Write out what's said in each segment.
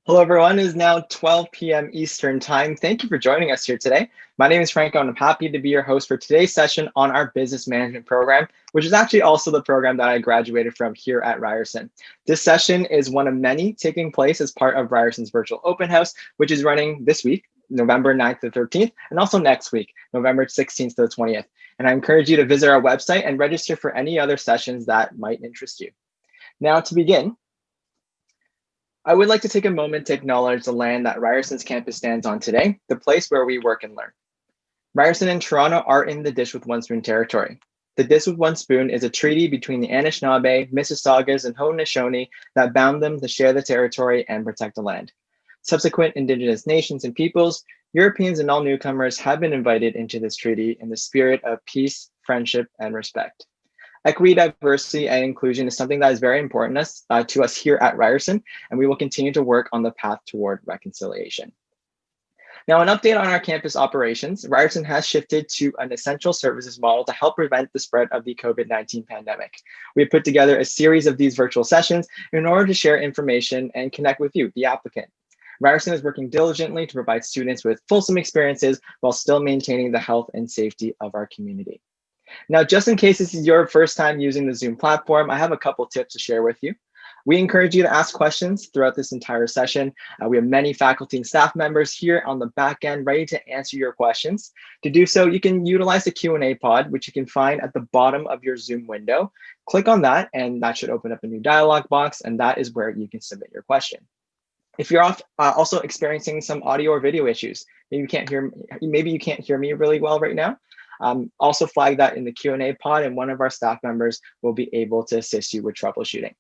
Hello, everyone. It is now 12 p.m. Eastern Time. Thank you for joining us here today. My name is Franco, and I'm happy to be your host for today's session on our business management program, which is actually also the program that I graduated from here at Ryerson. This session is one of many taking place as part of Ryerson's virtual open house, which is running this week, November 9th to 13th, and also next week, November 16th to the 20th. And I encourage you to visit our website and register for any other sessions that might interest you. Now, to begin, I would like to take a moment to acknowledge the land that Ryerson's campus stands on today, the place where we work and learn. Ryerson and Toronto are in the Dish with One Spoon territory. The Dish with One Spoon is a treaty between the Anishinaabe, Mississaugas, and Haudenosaunee that bound them to share the territory and protect the land. Subsequent Indigenous nations and peoples, Europeans, and all newcomers have been invited into this treaty in the spirit of peace, friendship, and respect. Equity, diversity, and inclusion is something that is very important to us here at Ryerson, and we will continue to work on the path toward reconciliation. Now, an update on our campus operations. Ryerson has shifted to an essential services model to help prevent the spread of the COVID-19 pandemic. We have put together a series of these virtual sessions in order to share information and connect with you, the applicant. Ryerson is working diligently to provide students with fulsome experiences while still maintaining the health and safety of our community. Now, just in case this is your first time using the Zoom platform, I have a couple tips to share with you. We encourage you to ask questions throughout this entire session. We have many faculty and staff members here on the back end ready to answer your questions. To do so, you can utilize the Q&A pod, which you can find at the bottom of your Zoom window. Click on that, and that should open up a new dialog box, and that is where you can submit your question. If you're also experiencing some audio or video issues, maybe you can't hear me really well right now, also flag that in the Q&A pod, and one of our staff members will be able to assist you with troubleshooting.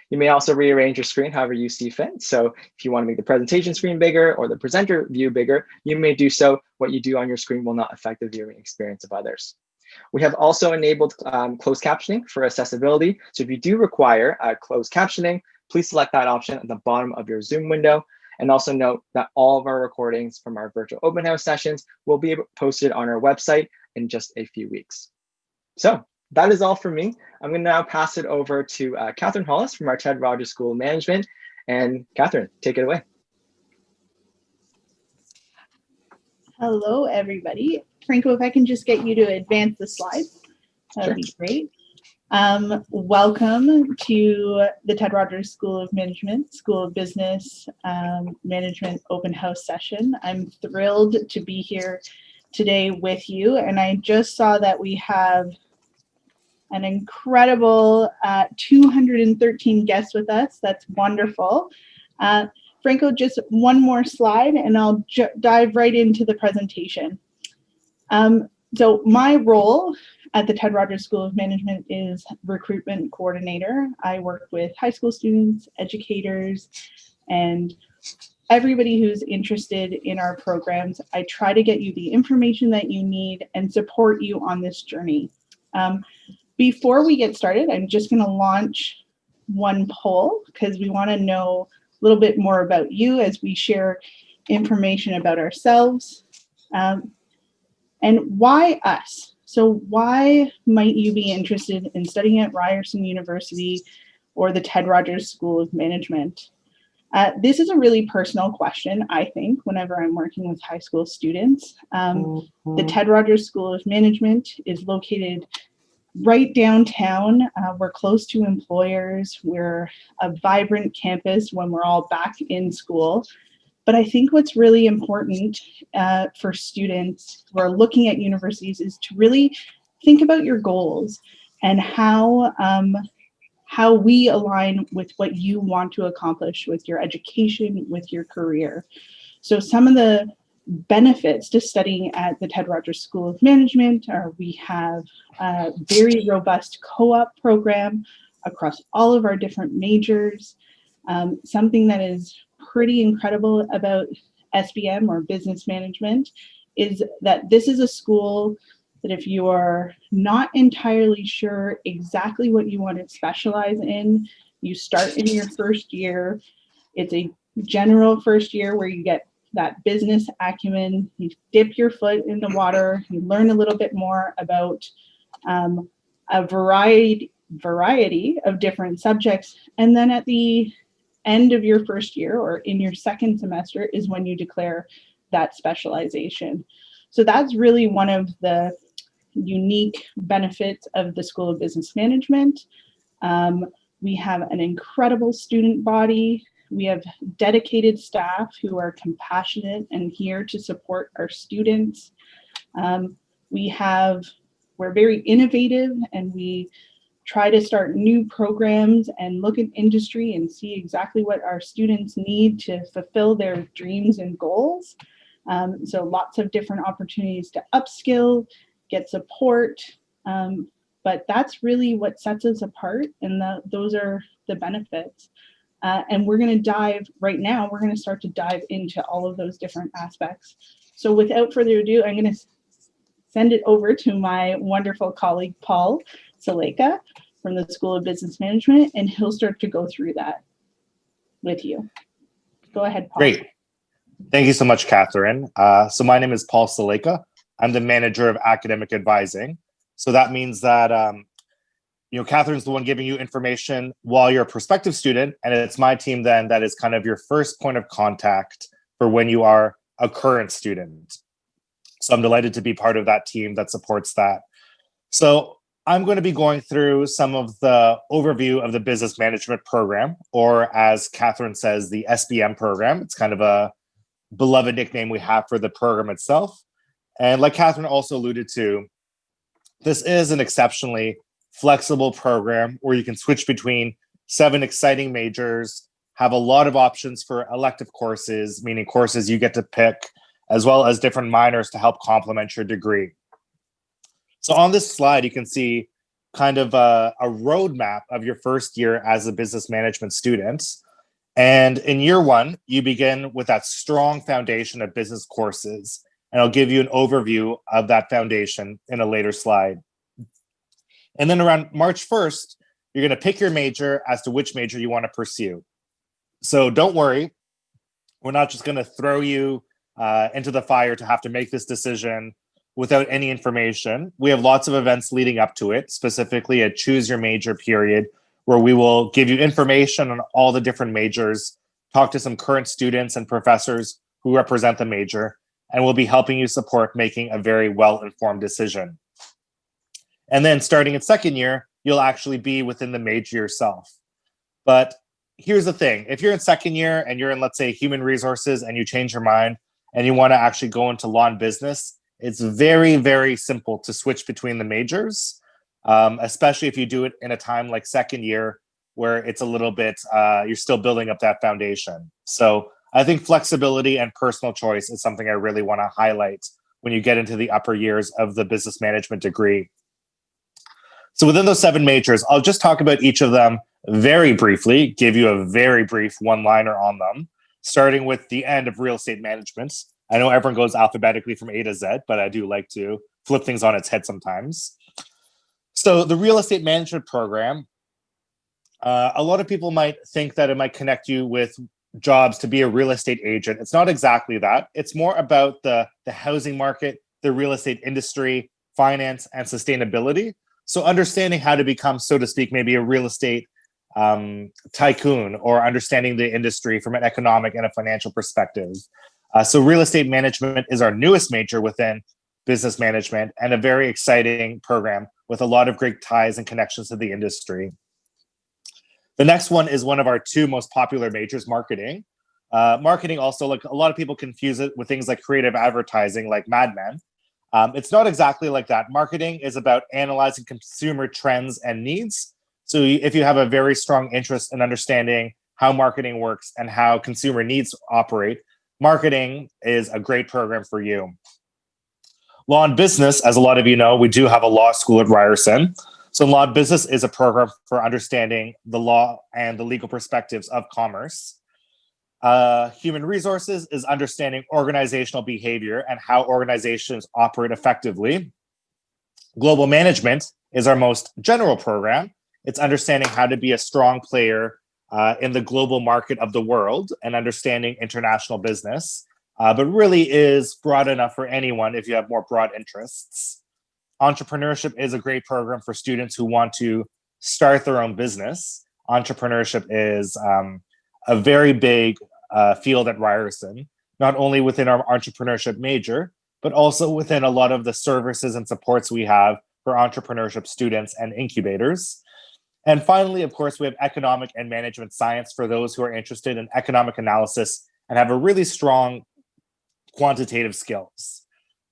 You may also rearrange your screen however you see fit. So if you want to make the presentation screen bigger or the presenter view bigger, you may do so. What you do on your screen will not affect the viewing experience of others. We have also enabled closed captioning for accessibility. So if you do require closed captioning, please select that option at the bottom of your Zoom window. And also note that all of our recordings from our virtual open house sessions will be posted on our website in just a few weeks. So that is all for me. I'm going to now pass it over to Catherine Hollis from our Ted Rogers School of Management. And Catherine, take it away. Hello, everybody. Franco, if I can just get you to advance the slides, that would be great. Welcome to the Ted Rogers School of Management, School of Business Management Open House session. I'm thrilled to be here today with you, and I just saw that we have an incredible 213 guests with us. That's wonderful. Franco, just one more slide and I'll dive right into the presentation. So my role at the Ted Rogers School of Management is recruitment coordinator. I work with high school students, educators, and everybody who's interested in our programs. I try to get you the information that you need and support you on this journey. Before we get started, I'm just going to launch one poll because we want to know a little bit more about you as we share information about ourselves. And why us? So why might you be interested in studying at Ryerson University or the Ted Rogers School of Management? This is a really personal question, I think, whenever I'm working with high school students. The Ted Rogers School of Management is located right downtown. We're close to employers. We're a vibrant campus when we're all back in school. But I think what's really important for students who are looking at universities is to really think about your goals and how we align with what you want to accomplish with your education, with your career. So some of the benefits to studying at the Ted Rogers School of Management are we have a very robust co-op program across all of our different majors. Something that is pretty incredible about SBM or business management is that this is a school that if you are not entirely sure exactly what you want to specialize in, you start in your first year. It's a general first year where you get that business acumen, you dip your foot in the water, you learn a little bit more about a variety of different subjects. And then at the end of your first year or in your second semester is when you declare that specialization. So that's really one of the unique benefits of the School of Business Management. We have an incredible student body. We have dedicated staff who are compassionate and here to support our students. We're very innovative, and we try to start new programs and look at industry and see exactly what our students need to fulfill their dreams and goals. So lots of different opportunities to upskill, get support, but that's really what sets us apart, and those are the benefits. And we're going to dive right now, we're going to start to dive into all of those different aspects. So without further ado, I'm going to send it over to my wonderful colleague, Paul Saleka from the School of Business Management, and he'll start to go through that with you. Go ahead, Paul. Great. Thank you so much, Catherine. So my name is Paul Saleka. I'm the manager of academic advising. So that means that, Catherine's the one giving you information while you're a prospective student, and it's my team then that is kind of your first point of contact for when you are a current student. So I'm delighted to be part of that team that supports that. So I'm going to be going through some of the overview of the business management program, or as Catherine says, the SBM program. It's kind of a beloved nickname we have for the program itself. And like Catherine also alluded to, this is an exceptionally flexible program where you can switch between 7 exciting majors, have a lot of options for elective courses, meaning courses you get to pick, as well as different minors to help complement your degree. So on this slide, you can see kind of a roadmap of your first year as a business management student. And in year 1, you begin with that strong foundation of business courses. And I'll give you an overview of that foundation in a later slide. And then around March 1st, you're going to pick your major as to which major you want to pursue. So don't worry, we're not just going to throw you into the fire to have to make this decision without any information. We have lots of events leading up to it, specifically a choose your major period, where we will give you information on all the different majors, talk to some current students and professors who represent the major, and we'll be helping you support making a very well-informed decision. And then starting in second year, you'll actually be within the major yourself. But here's the thing. If you're in second year and you're in, let's say, human resources, and you change your mind and you want to actually go into law and business, it's very, very simple to switch between the majors, especially if you do it in a time like second year where it's a little bit, you're still building up that foundation. So I think flexibility and personal choice is something I really want to highlight when you get into the upper years of the business management degree. So within those 7 majors, I'll just talk about each of them very briefly, give you a very brief one-liner on them, starting with the end of real estate management. I know everyone goes alphabetically from A to Z, but I do like to flip things on its head sometimes. So the real estate management program, a lot of people might think that it might connect you with jobs to be a real estate agent. It's not exactly that. It's more about the housing market, the real estate industry, finance, and sustainability. So understanding how to become, so to speak, maybe a real estate tycoon, or understanding the industry from an economic and a financial perspective. So real estate management is our newest major within business management, and a very exciting program with a lot of great ties and connections to the industry. The next one is one of our 2 most popular majors, marketing. Marketing also, like a lot of people confuse it with things like creative advertising, like Mad Men. It's not exactly like that. Marketing is about analyzing consumer trends and needs. So if you have a very strong interest in understanding how marketing works and how consumer needs operate, marketing is a great program for you. Law and business, as a lot of you know, we do have a law school at Ryerson. So law and business is a program for understanding the law and the legal perspectives of commerce. Human resources is understanding organizational behavior and how organizations operate effectively. Global management is our most general program. It's understanding how to be a strong player in the global market of the world and understanding international business, but really is broad enough for anyone if you have more broad interests. Entrepreneurship is a great program for students who want to start their own business. Entrepreneurship is a very big field at Ryerson, not only within our entrepreneurship major, but also within a lot of the services and supports we have for entrepreneurship students and incubators. And finally, of course, we have economic and management science for those who are interested in economic analysis and have a really strong quantitative skills.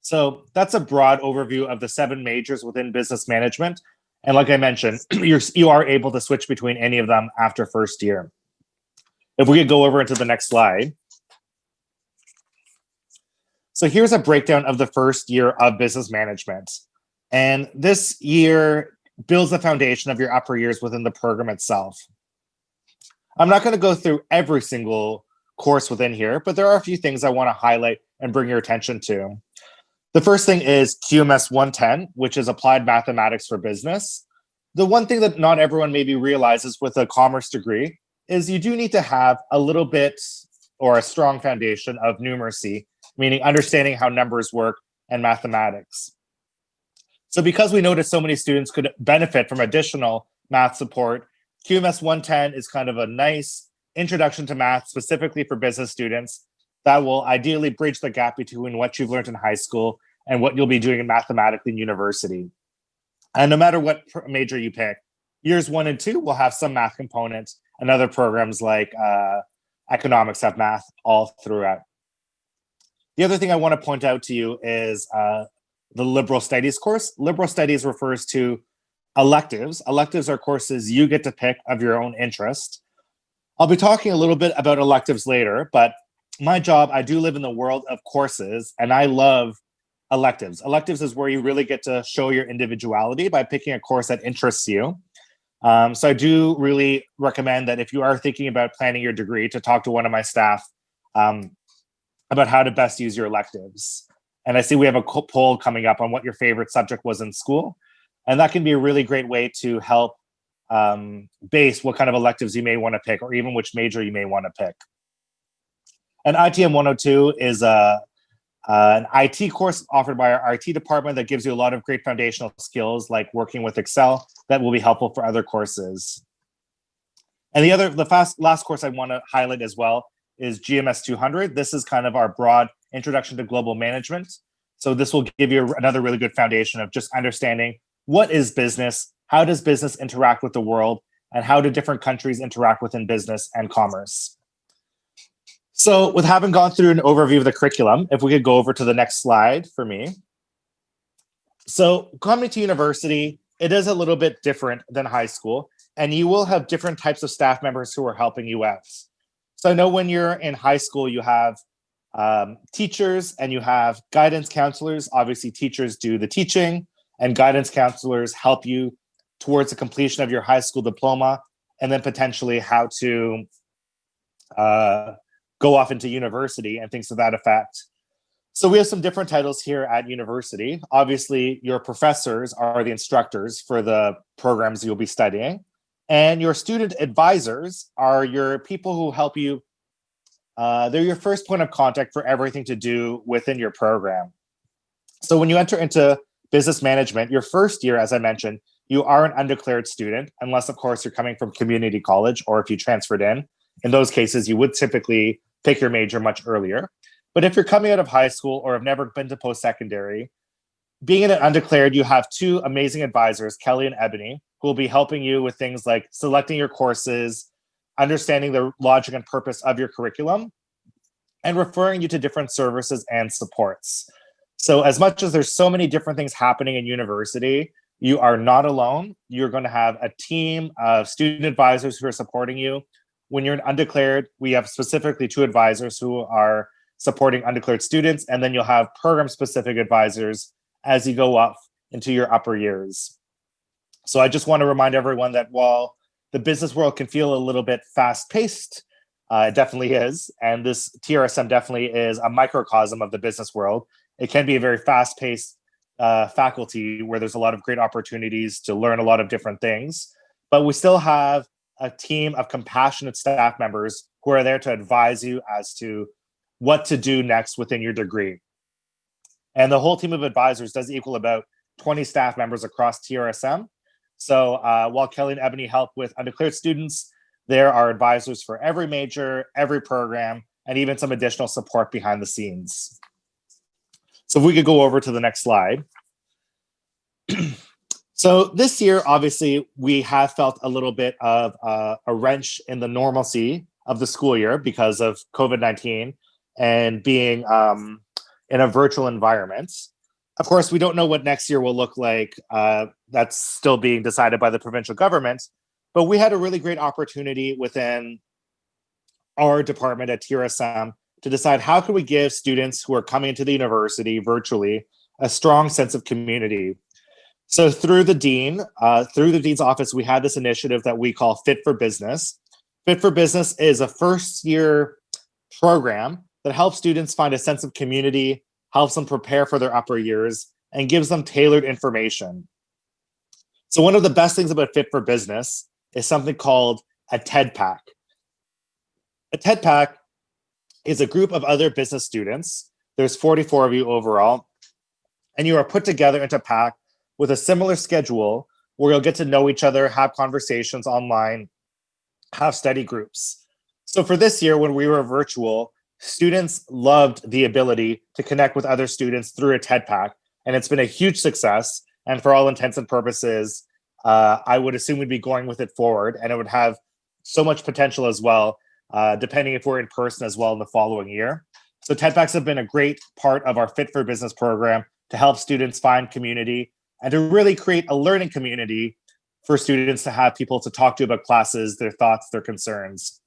So that's a broad overview of the 7 majors within business management. And like I mentioned, you are able to switch between any of them after first year. If we could go over into the next slide. So here's a breakdown of the first year of business management. And this year builds the foundation of your upper years within the program itself. I'm not going to go through every single course within here, but there are a few things I want to highlight and bring your attention to. The first thing is QMS 110, which is Applied Mathematics for Business. The one thing that not everyone maybe realizes with a commerce degree is you do need to have a little bit or a strong foundation of numeracy, meaning understanding how numbers work and mathematics. So because we noticed so many students could benefit from additional math support, QMS 110 is kind of a nice introduction to math specifically for business students that will ideally bridge the gap between what you've learned in high school and what you'll be doing in mathematics in university. And no matter what major you pick, years 1 and 2 will have some math components, and other programs like economics have math all throughout. The other thing I want to point out to you is the liberal studies course. Liberal studies refers to electives. Electives are courses you get to pick of your own interest. I'll be talking a little bit about electives later, but my job, I do live in the world of courses, and I love electives. Electives is where you really get to show your individuality by picking a course that interests you. So I do really recommend that if you are thinking about planning your degree, to talk to one of my staff about how to best use your electives. And I see we have a poll coming up on what your favorite subject was in school. And that can be a really great way to help base what kind of electives you may want to pick, or even which major you may want to pick. And ITM 102 is an IT course offered by our IT department that gives you a lot of great foundational skills like working with Excel that will be helpful for other courses. And the last course I want to highlight as well is GMS 200. This is kind of our broad introduction to global management. So this will give you another really good foundation of just understanding what is business, how does business interact with the world, and how do different countries interact within business and commerce. So with having gone through an overview of the curriculum, if we could go over to the next slide for me. So coming to university, it is a little bit different than high school, and you will have different types of staff members who are helping you out. So I know when you're in high school, you have teachers and you have guidance counselors. Obviously, teachers do the teaching, and guidance counselors help you towards the completion of your high school diploma, and then potentially how to go off into university and things to that effect. So we have some different titles here at university. Obviously, your professors are the instructors for the programs you'll be studying. And your student advisors are your people who help you. They're your first point of contact for everything to do within your program. So when you enter into business management, your first year, as I mentioned, you are an undeclared student, unless, of course, you're coming from community college or if you transferred in. In those cases, you would typically pick your major much earlier. But if you're coming out of high school or have never been to post-secondary, being an undeclared, you have 2 amazing advisors, Kelly and Eboni, who will be helping you with things like selecting your courses, understanding the logic and purpose of your curriculum, and referring you to different services and supports. So as much as there's so many different things happening in university, you are not alone. You're going to have a team of student advisors who are supporting you. When you're an undeclared, we have specifically 2 advisors who are supporting undeclared students, and then you'll have program-specific advisors as you go up into your upper years. So I just want to remind everyone that while the business world can feel a little bit fast-paced, it definitely is, and this TRSM definitely is a microcosm of the business world. It can be a very fast-paced faculty where there's a lot of great opportunities to learn a lot of different things, but we still have a team of compassionate staff members who are there to advise you as to what to do next within your degree. And the whole team of advisors does equal about 20 staff members across TRSM. So while Kelly and Eboni help with undeclared students, There are advisors for every major, every program, and even some additional support behind the scenes. So if we could go over to the next slide. So this year, obviously, we have felt a little bit of a wrench in the normalcy of the school year because of COVID-19 and being in a virtual environment. Of course, we don't know what next year will look like. That's still being decided by the provincial government. But we had a really great opportunity within our department at TRSM to decide how can we give students who are coming into the university virtually a strong sense of community. So through the dean's office, we had this initiative that we call Fit for Business. Fit for Business is a first-year program that helps students find a sense of community, helps them prepare for their upper years, and gives them tailored information. So one of the best things about Fit for Business is something called a TED Pack. A TED Pack is a group of other business students. There's 44 of you overall, and you are put together into a pack with a similar schedule where you'll get to know each other, have conversations online, have study groups. So for this year, when we were virtual, students loved the ability to connect with other students through a TED Pack, and it's been a huge success. And for all intents and purposes, I would assume we'd be going with it forward, and it would have so much potential as well, depending if we're in person as well in the following year. So TED Packs have been a great part of our Fit for Business program to help students find community and to really create a learning community for students to have people to talk to about classes, their thoughts, their concerns.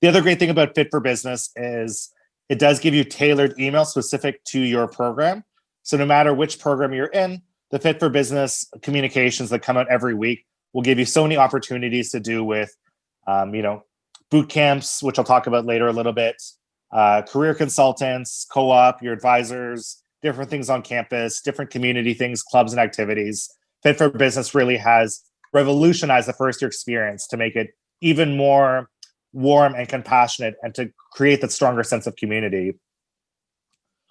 The other great thing about Fit for Business is it does give you tailored emails specific to your program. So no matter which program you're in, the Fit for Business communications that come out every week will give you so many opportunities to do with, boot camps, which I'll talk about later a little bit, career consultants, co-op, your advisors, different things on campus, different community things, clubs and activities. Fit for Business really has revolutionized the first year experience to make it even more warm and compassionate and to create that stronger sense of community.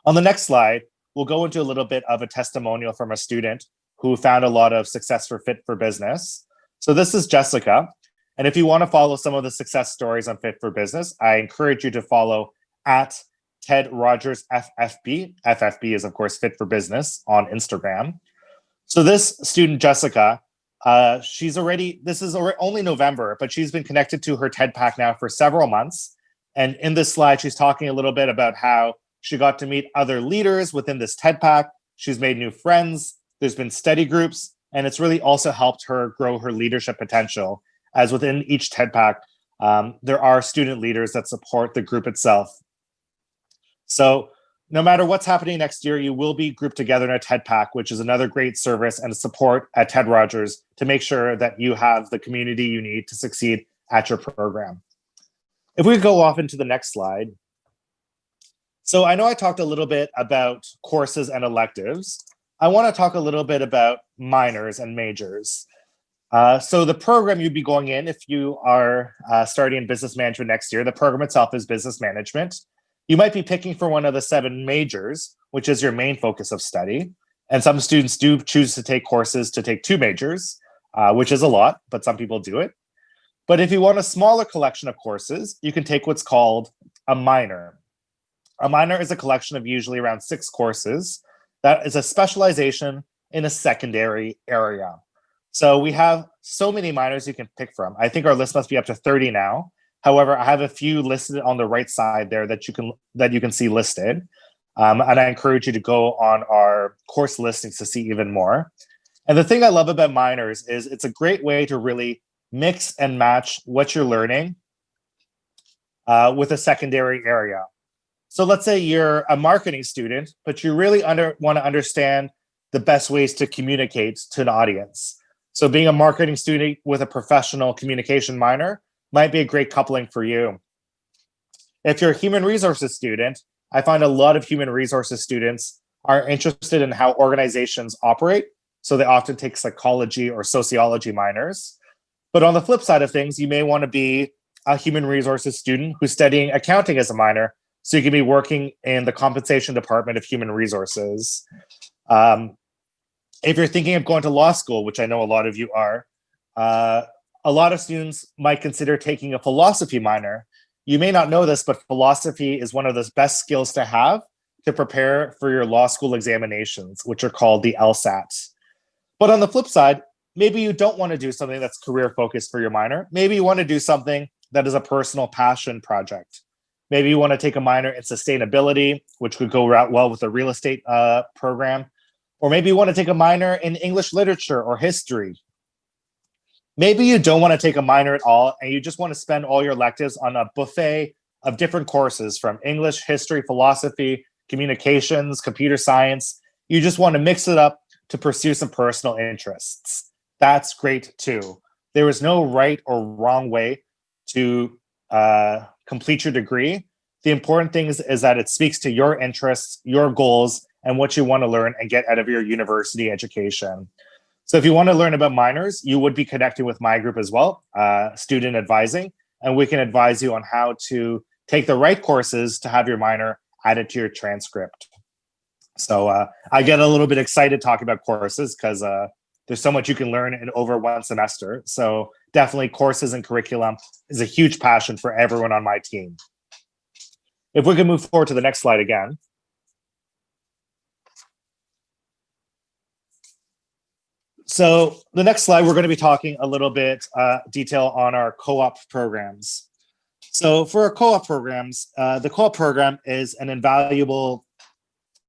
On the next slide, we'll go into a little bit of a testimonial from a student who found a lot of success for Fit for Business. So this is Jessica. And if you want to follow some of the success stories on Fit for Business, I encourage you to follow at Ted Rogers FFB. FFB is, of course, Fit for Business on Instagram. So this student, Jessica, this is only November, but she's been connected to her TED Pack now for several months. And in this slide, she's talking a little bit about how she got to meet other leaders within this TED Pack. She's made new friends. There's been study groups, and it's really also helped her grow her leadership potential, as within each TED Pack, there are student leaders that support the group itself. So no matter what's happening next year, you will be grouped together in a TED Pack, which is another great service and support at Ted Rogers to make sure that you have the community you need to succeed at your program. If we go off into the next slide. So I know I talked a little bit about courses and electives. I want to talk a little bit about minors and majors. So the program you'd be going in if you are starting in business management next year, the program itself is business management. You might be picking for one of the 7 majors, which is your main focus of study. And some students do choose to take courses to take 2 majors, which is a lot, but some people do it. But if you want a smaller collection of courses, you can take what's called a minor. A minor is a collection of usually around 6 courses that is a specialization in a secondary area. So we have so many minors you can pick from. I think our list must be up to 30 now. However, I have a few listed on the right side there that you can see listed. And I encourage you to go on our course listings to see even more. And the thing I love about minors is it's a great way to really mix and match what you're learning with a secondary area. So let's say you're a marketing student, but you really want to understand the best ways to communicate to an audience. So being a marketing student with a professional communication minor might be a great coupling for you. If you're a human resources student, I find a lot of human resources students are interested in how organizations operate. So they often take psychology or sociology minors. But on the flip side of things, you may want to be a human resources student who's studying accounting as a minor. So you can be working in the compensation department of human resources. If you're thinking of going to law school, which I know a lot of you are, a lot of students might consider taking a philosophy minor. You may not know this, but philosophy is one of the best skills to have to prepare for your law school examinations, which are called the LSAT. But on the flip side, maybe you don't want to do something that's career focused for your minor. Maybe you want to do something that is a personal passion project. Maybe you want to take a minor in sustainability, which could go well with a real estate program. Or maybe you want to take a minor in English literature or history. Maybe you don't want to take a minor at all, and you just want to spend all your electives on a buffet of different courses from English, history, philosophy, communications, computer science. You just want to mix it up to pursue some personal interests. That's great too. There is no right or wrong way to complete your degree. The important thing is that it speaks to your interests, your goals, and what you want to learn and get out of your university education. So if you want to learn about minors, you would be connecting with my group as well, student advising, and we can advise you on how to take the right courses to have your minor added to your transcript. So I get a little bit excited talking about courses because there's so much you can learn in over one semester. So definitely courses and curriculum is a huge passion for everyone on my team. If we can move forward to the next slide again. So the next slide, we're going to be talking a little bit detail on our co-op programs. So for our co-op programs, the co-op program is an invaluable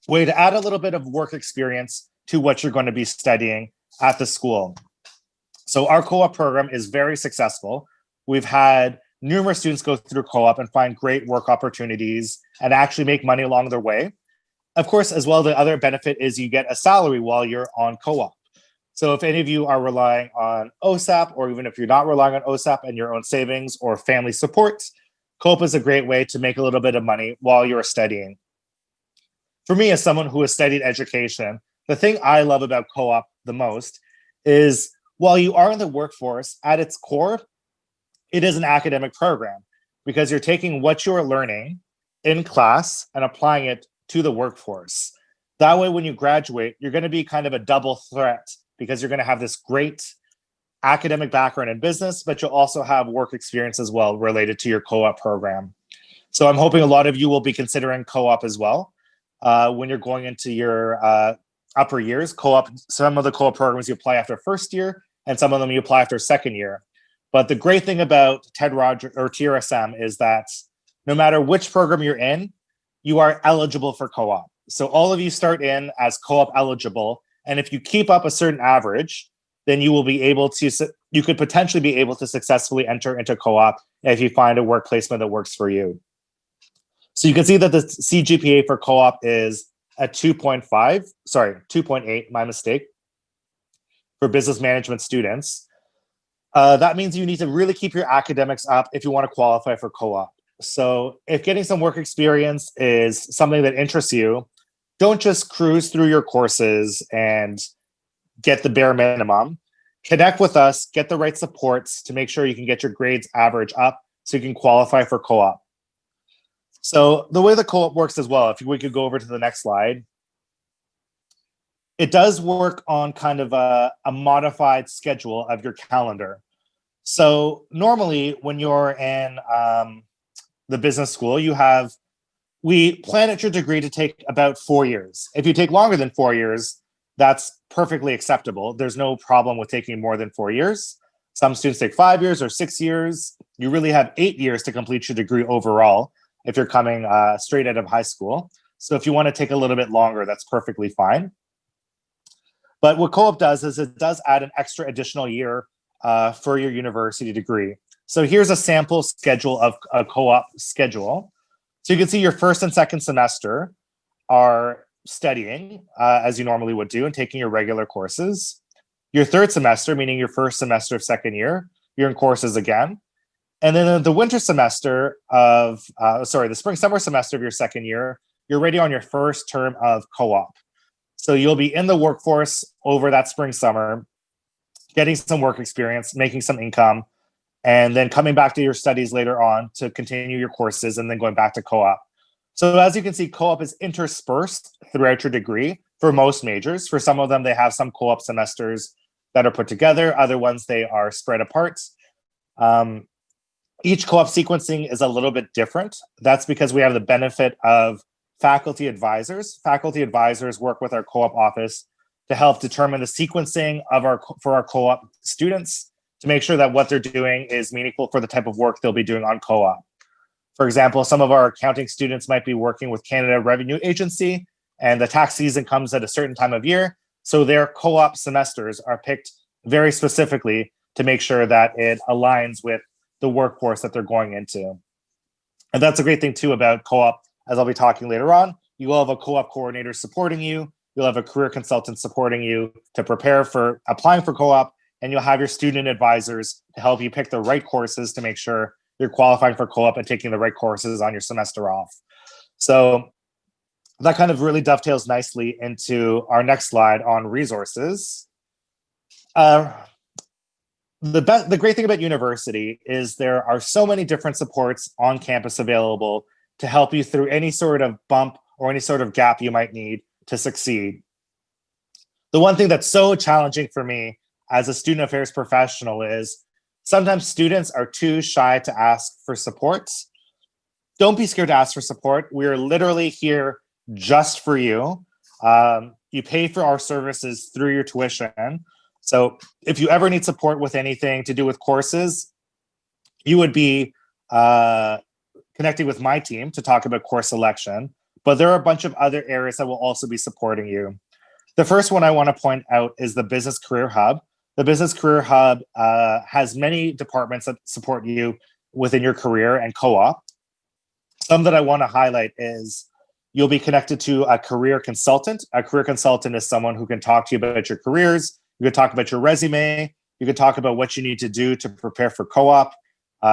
way to add a little bit of work experience to what you're going to be studying at the school. So our co-op program is very successful. We've had numerous students go through co-op and find great work opportunities and actually make money along their way. Of course, as well, the other benefit is you get a salary while you're on co-op. So if any of you are relying on OSAP, or even if you're not relying on OSAP and your own savings or family support, co-op is a great way to make a little bit of money while you're studying. For me, as someone who has studied education, the thing I love about co-op the most is while you are in the workforce, at its core, it is an academic program because you're taking what you're learning in class and applying it to the workforce. That way, when you graduate, you're going to be kind of a double threat because you're going to have this great academic background in business, but you'll also have work experience as well related to your co-op program. So I'm hoping a lot of you will be considering co-op as well. When you're going into your upper years, co-op, some of the co-op programs you apply after first year, and some of them you apply after second year. But the great thing about TED Rogers or TRSM is that no matter which program you're in, you are eligible for co-op. So all of you start in as co-op eligible, and if you keep up a certain average, then you will be able to, you could potentially be able to successfully enter into co-op if you find a work placement that works for you. So you can see that the CGPA for co-op is a 2.8, my mistake, for business management students. That means you need to really keep your academics up if you want to qualify for co-op. So if getting some work experience is something that interests you, don't just cruise through your courses and get the bare minimum. Connect with us, get the right supports to make sure you can get your grades average up so you can qualify for co-op. So the way the co-op works as well, if we could go over to the next slide, it does work on kind of a modified schedule of your calendar. So normally when you're in the business school, we plan at your degree to take about 4 years. If you take longer than 4 years, that's perfectly acceptable. There's no problem with taking more than 4 years. Some students take 5 years or 6 years. You really have 8 years to complete your degree overall if you're coming straight out of high school. So if you want to take a little bit longer, that's perfectly fine. But what co-op does is it does add an extra additional year for your university degree. So here's a sample schedule of a co-op schedule. So you can see your first and second semester are studying as you normally would do and taking your regular courses. Your third semester, meaning your first semester of second year, you're in courses again. And then the winter semester of, the spring summer semester of your second year, you're already on your first term of co-op. So you'll be in the workforce over that spring summer, getting some work experience, making some income, and then coming back to your studies later on to continue your courses and then going back to co-op. So as you can see, co-op is interspersed throughout your degree for most majors. For some of them, they have some co-op semesters that are put together. Other ones, they are spread apart. Each co-op sequencing is a little bit different. That's because we have the benefit of faculty advisors. Faculty advisors work with our co-op office to help determine the sequencing of for our co-op students to make sure that what they're doing is meaningful for the type of work they'll be doing on co-op. For example, some of our accounting students might be working with Canada Revenue Agency, and the tax season comes at a certain time of year. So their co-op semesters are picked very specifically to make sure that it aligns with the workforce that they're going into. And that's a great thing too about co-op, as I'll be talking later on. You will have a co-op coordinator supporting you. You'll have a career consultant supporting you to prepare for applying for co-op, and you'll have your student advisors to help you pick the right courses to make sure you're qualifying for co-op and taking the right courses on your semester off. So that kind of really dovetails nicely into our next slide on resources. The great thing about university is there are so many different supports on campus available to help you through any sort of bump or any sort of gap you might need to succeed. The one thing that's so challenging for me as a student affairs professional is sometimes students are too shy to ask for support. Don't be scared to ask for support. We're literally here just for you. You pay for our services through your tuition. So if you ever need support with anything to do with courses, you would be connecting with my team to talk about course selection. But there are a bunch of other areas that will also be supporting you. The first one I want to point out is the Business Career Hub. The Business Career Hub has many departments that support you within your career and co-op. Some that I want to highlight is you'll be connected to a career consultant. A career consultant is someone who can talk to you about your careers. You can talk about your resume. You can talk about what you need to do to prepare for co-op.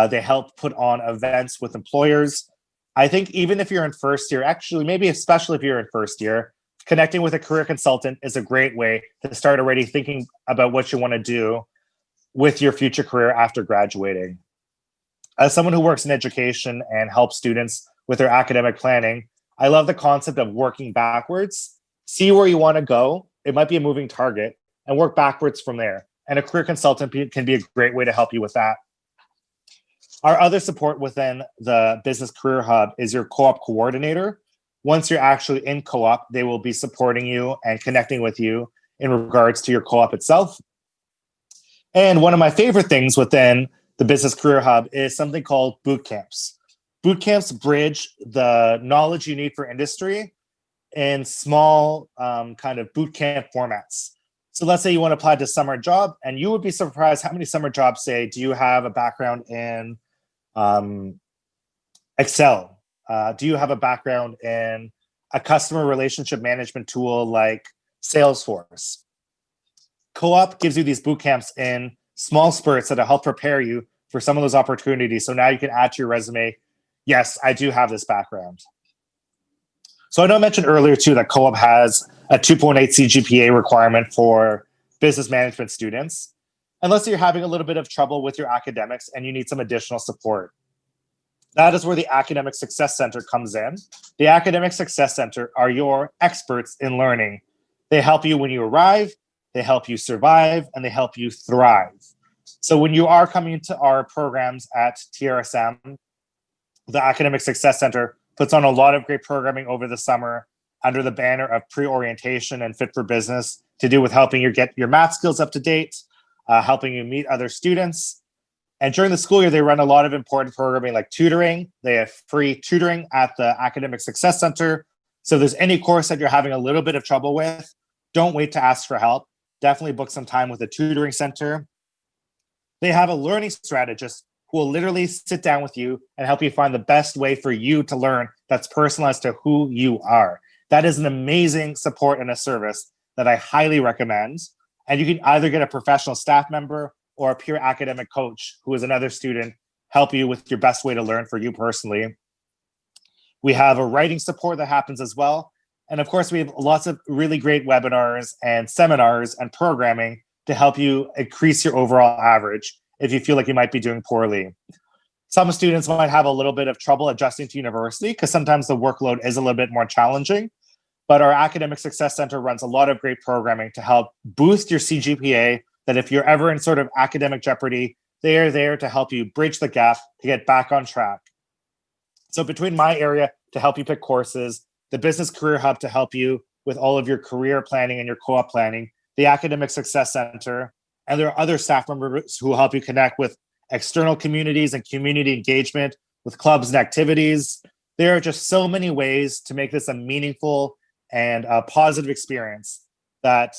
They help put on events with employers. I think even if you're in first year, actually, maybe especially if you're in first year, connecting with a career consultant is a great way to start already thinking about what you want to do with your future career after graduating. As someone who works in education and helps students with their academic planning, I love the concept of working backwards. See where you want to go. It might be a moving target and work backwards from there. And a career consultant can be a great way to help you with that. Our other support within the Business Career Hub is your co-op coordinator. Once you're actually in co-op, they will be supporting you and connecting with you in regards to your co-op itself. And one of my favorite things within the Business Career Hub is something called boot camps. Boot camps bridge the knowledge you need for industry in small kind of boot camp formats. So let's say you want to apply to a summer job, and you would be surprised how many summer jobs say, do you have a background in Excel? Do you have a background in a customer relationship management tool like Salesforce? Co-op gives you these boot camps in small spurts that help prepare you for some of those opportunities. So now you can add to your resume, yes, I do have this background. So I know I mentioned earlier too that co-op has a 2.8 CGPA requirement for business management students, unless you're having a little bit of trouble with your academics and you need some additional support. That is where the Academic Success Center comes in. The Academic Success Center are your experts in learning. They help you when you arrive, they help you survive, and they help you thrive. So when you are coming to our programs at TRSM, the Academic Success Center puts on a lot of great programming over the summer under the banner of pre-orientation and fit for business to do with helping you get your math skills up to date, helping you meet other students. And during the school year, they run a lot of important programming like tutoring. They have free tutoring at the Academic Success Center. So if there's any course that you're having a little bit of trouble with, don't wait to ask for help. Definitely book some time with the tutoring center. They have a learning strategist who will literally sit down with you and help you find the best way for you to learn that's personalized to who you are. That is an amazing support and a service that I highly recommend. And you can either get a professional staff member or a peer academic coach who is another student help you with your best way to learn for you personally. We have a writing support that happens as well. And of course, we have lots of really great webinars and seminars and programming to help you increase your overall average if you feel like you might be doing poorly. Some students might have a little bit of trouble adjusting to university because sometimes the workload is a little bit more challenging. But our Academic Success Center runs a lot of great programming to help boost your CGPA, that if you're ever in sort of academic jeopardy, They are there to help you bridge the gap to get back on track. So between my area to help you pick courses, the Business Career Hub to help you with all of your career planning and your co-op planning, the Academic Success Center, and there are other staff members who will help you connect with external communities and community engagement with clubs and activities. There are just so many ways to make this a meaningful and a positive experience that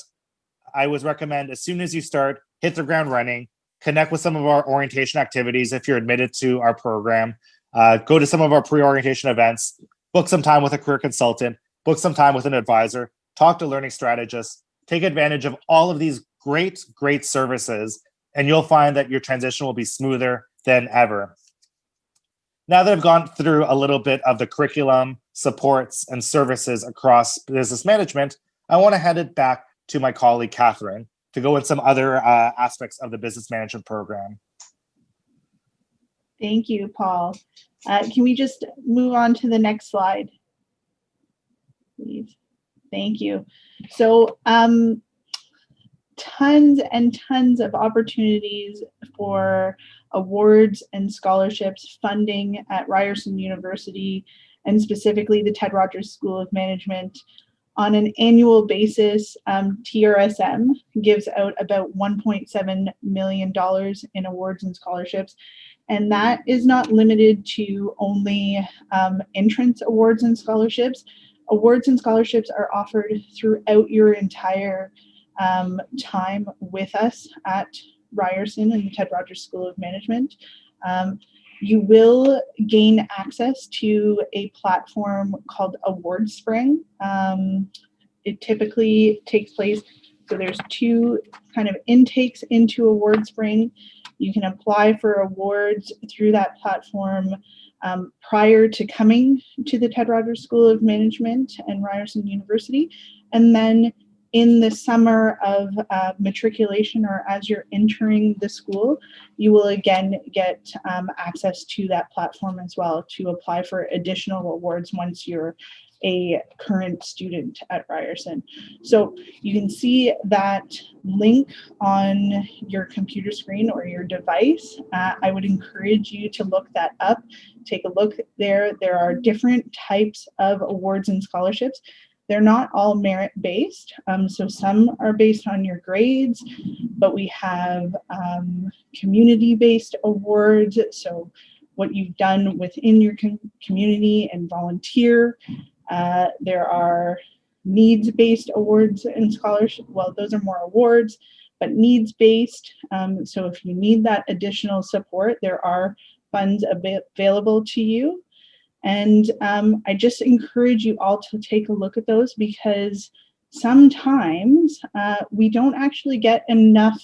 I would recommend as soon as you start, hit the ground running, connect with some of our orientation activities if you're admitted to our program, go to some of our pre-orientation events, book some time with a career consultant, book some time with an advisor, talk to learning strategists, take advantage of all of these great services, and you'll find that your transition will be smoother than ever. Now that I've gone through a little bit of the curriculum, supports, and services across business management, I want to hand it back to my colleague, Catherine, to go in some other aspects of the business management program. Thank you, Paul. Can we just move on to the next slide, please? Thank you. So tons and tons of opportunities for awards and scholarships funding at Ryerson University, and specifically the Ted Rogers School of Management. On an annual basis, TRSM gives out about $1.7 million in awards and scholarships. And that is not limited to only entrance awards and scholarships. Awards and scholarships are offered throughout your entire time with us at Ryerson and the Ted Rogers School of Management. You will gain access to a platform called Award Spring. It typically takes place, so there's two kind of intakes into Award Spring. You can apply for awards through that platform prior to coming to the Ted Rogers School of Management and Ryerson University. And then in the summer of matriculation, or as you're entering the school, you will again get access to that platform as well to apply for additional awards once you're a current student at Ryerson. So you can see that link on your computer screen or your device. I would encourage you to look that up. Take a look there. There are different types of awards and scholarships. They're not all merit-based, so some are based on your grades, but we have community-based awards, so what you've done within your community and volunteer. There are needs-based awards and scholarships. Well, those are more awards, but needs-based, so if you need that additional support, there are funds available to you. And I just encourage you all to take a look at those, because sometimes we don't actually get enough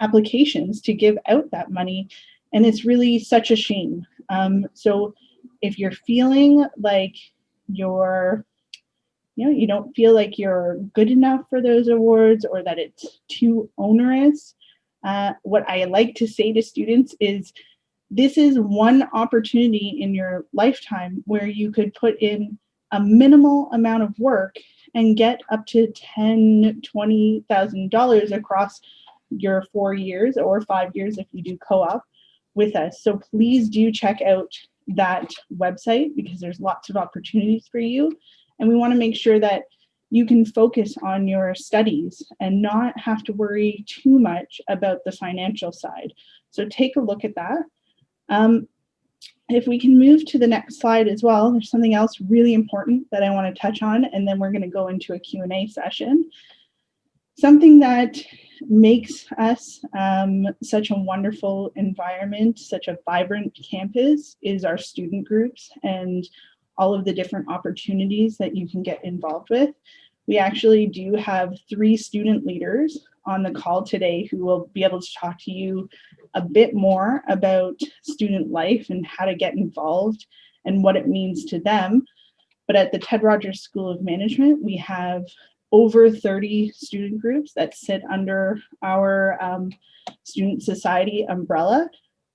applications to give out that money, and it's really such a shame. So if you're feeling like you don't feel like you're good enough for those awards, or that it's too onerous, what I like to say to students is, this is one opportunity in your lifetime where you could put in a minimal amount of work and get up to $10,000, $20,000 across your 4 years or 5 years if you do co-op with us. So please do check out that website, because there's lots of opportunities for you. And we want to make sure that you can focus on your studies and not have to worry too much about the financial side. So take a look at that. If we can move to the next slide as well, there's something else really important that I want to touch on, and then we're going to go into a Q&A session. Something that makes us such a wonderful environment, such a vibrant campus, is our student groups and all of the different opportunities that you can get involved with. We actually do have 3 student leaders on the call today who will be able to talk to you a bit more about student life and how to get involved and what it means to them. But at the Ted Rogers School of Management, we have over 30 student groups that sit under our student society umbrella.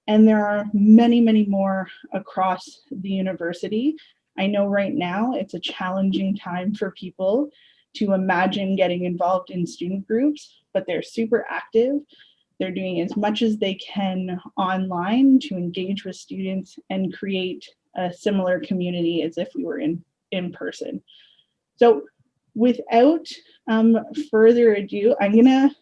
And there are many, many more across the university. I know right now it's a challenging time for people to imagine getting involved in student groups, but they're super active. They're doing as much as they can online to engage with students and create a similar community as if we were in person. So without further ado, I'm gonna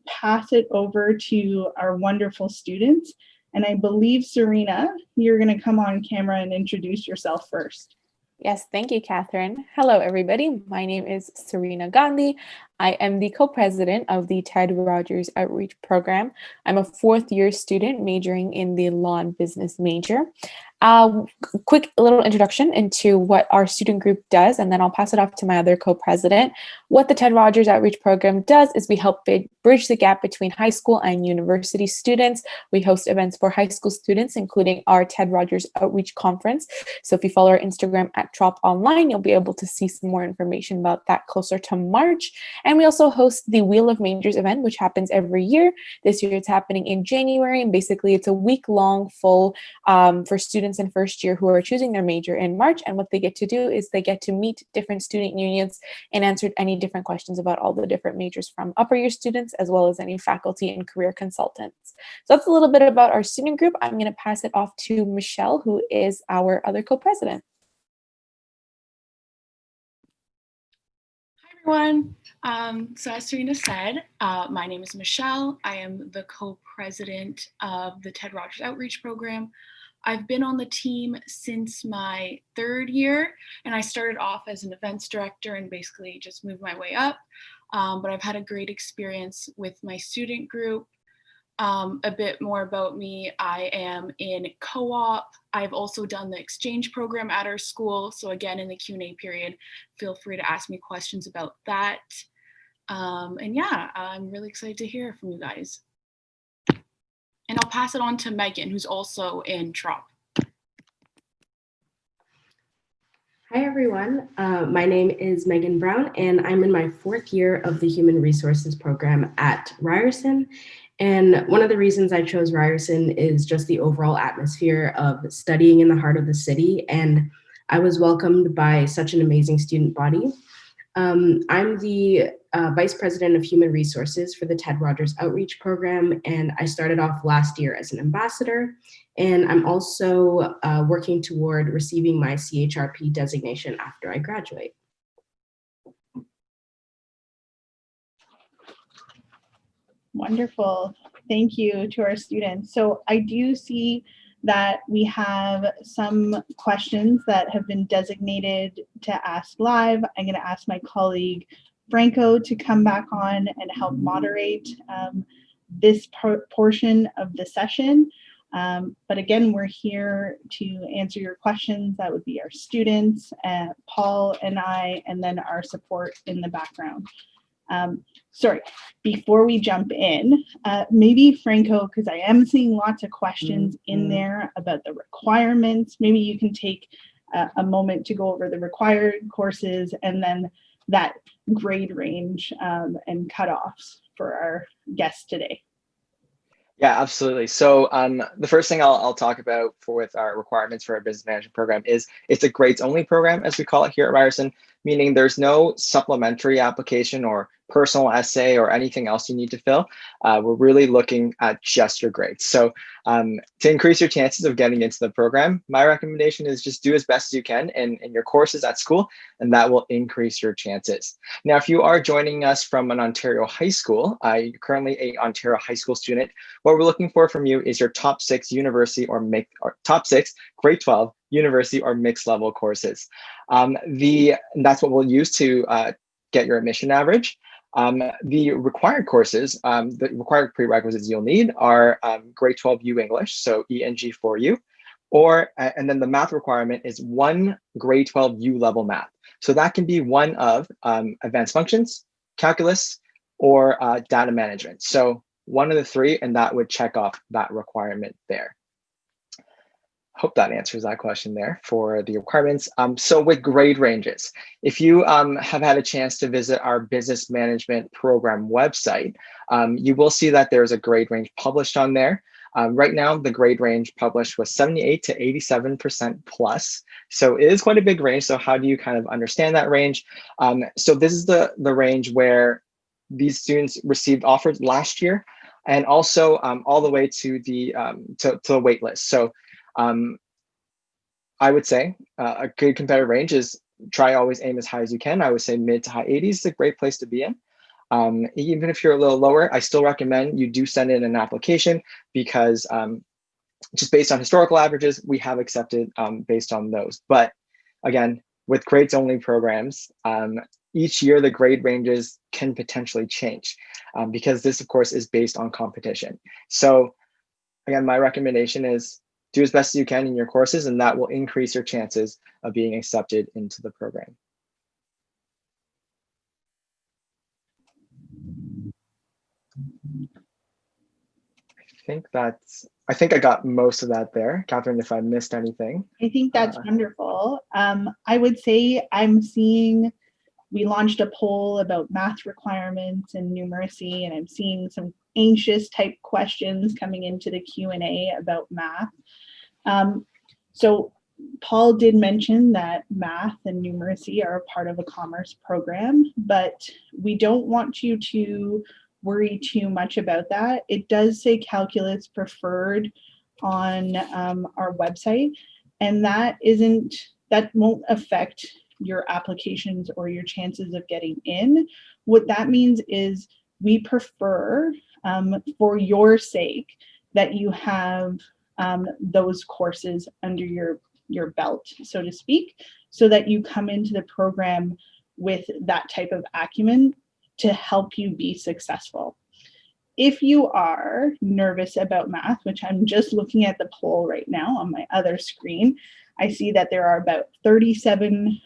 pass it over to our wonderful students. And I believe, Serena, you're gonna come on camera and introduce yourself first. Yes, thank you, Catherine. Hello, everybody. My name is Serena Gandhi. I am the co-president of the Ted Rogers Outreach Program. I'm a fourth-year student majoring in the law and business major. Quick little introduction into what our student group does, and then I'll pass it off to my other co-president. What the Ted Rogers Outreach Program does is we help bridge the gap between high school and university students. We host events for high school students, including our Ted Rogers Outreach Conference. So if you follow our Instagram at Trop Online, you'll be able to see some more information about that closer to March. And we also host the Wheel of Majors event, which happens every year. This year it's happening in January, and basically it's a week-long full for students in first year who are choosing their major in March. And what they get to do is they get to meet different student unions and answer any different questions about all the different majors from upper year students, as well as any faculty and career consultants. So that's a little bit about our student group. I'm going to pass it off to Michelle, who is our other co-president. Hi, everyone. So as Serena said, my name is Michelle. I am the co-president of the Ted Rogers Outreach Program. I've been on the team since my third year, and I started off as an events director and basically just moved my way up. But I've had a great experience with my student group. A bit more about me, I am in co-op. I've also done the exchange program at our school. So again, in the Q&A period, feel free to ask me questions about that. And yeah, I'm really excited to hear from you guys. And I'll pass it on to Megan, who's also in Trop. Hi, everyone. My name is Megan Brown, and I'm in my fourth year of the Human Resources program at Ryerson. And one of the reasons I chose Ryerson is just the overall atmosphere of studying in the heart of the city. And I was welcomed by such an amazing student body. I'm the Vice President of Human Resources for the Ted Rogers Outreach Program, and I started off last year as an ambassador. And I'm also working toward receiving my CHRP designation after I graduate. Wonderful. Thank you to our students. So I do see that we have some questions that have been designated to ask live. I'm going to ask my colleague Franco to come back on and help moderate this portion of the session. But again, we're here to answer your questions. That would be our students, Paul and I, and then our support in the background. Sorry, before we jump in, maybe Franco, because I am seeing lots of questions in there about the requirements, maybe you can take a moment to go over the required courses and then that grade range and cutoffs for our guests today. Yeah, absolutely. So the first thing I'll talk about with our requirements for our business management program is it's a grades only program, as we call it here at Ryerson, meaning there's no supplementary application or personal essay or anything else you need to fill. We're really looking at just your grades. So to increase your chances of getting into the program, my recommendation is just do as best as you can in your courses at school, and that will increase your chances. Now, if you are joining us from an Ontario high school, you're currently an Ontario high school student, what we're looking for from you is your top 6 university or top 6 grade 12 university or mixed level courses. That's what we'll use to get your admission average. The required courses, the required prerequisites you'll need are grade 12 U English, so ENG for you, and then the math requirement is 1 grade 12 U level math. So that can be one of advanced functions, calculus, or data management. So one of the 3, and that would check off that requirement there. Hope that answers that question there for the requirements. So with grade ranges, if you have had a chance to visit our business management program website, you will see that there's a grade range published on there. Right now, the grade range published was 78 to 87% plus. So it is quite a big range. So how do you kind of understand that range? So this is the range where these students received offers last year. and also all the way to the wait list. So I would say a good competitive range is try always aim as high as you can. I would say mid to high 80s is a great place to be in. Even if you're a little lower, I still recommend you do send in an application, because just based on historical averages, we have accepted based on those. But again, with grades only programs, each year the grade ranges can potentially change because this, of course, is based on competition. So again, my recommendation is do as best as you can in your courses, and that will increase your chances of being accepted into the program. I think I got most of that there. Catherine, if I missed anything. I think that's wonderful. I would say we launched a poll about math requirements and numeracy, and I'm seeing some anxious type questions coming into the Q&A about math. So Paul did mention that math and numeracy are a part of a commerce program, but we don't want you to worry too much about that. It does say calculus preferred on our website, and that won't affect your applications or your chances of getting in. What that means is we prefer, for your sake, that you have those courses under your belt, so to speak, so that you come into the program with that type of acumen to help you be successful. If you are nervous about math, which I'm just looking at the poll right now on my other screen, I see that there are about 37%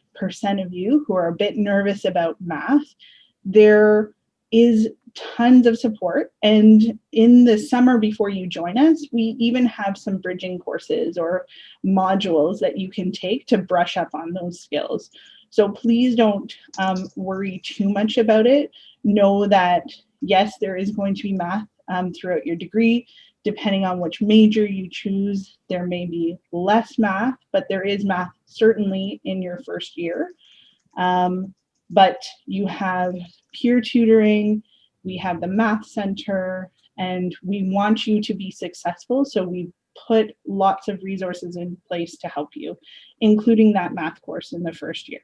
of you who are a bit nervous about math. There is tons of support, and in the summer before you join us, we even have some bridging courses or modules that you can take to brush up on those skills. So please don't worry too much about it. Know that yes, there is going to be math throughout your degree. Depending on which major you choose, there may be less math, but there is math certainly in your first year. But you have peer tutoring, we have the math center, and we want you to be successful. So we put lots of resources in place to help you, including that math course in the first year.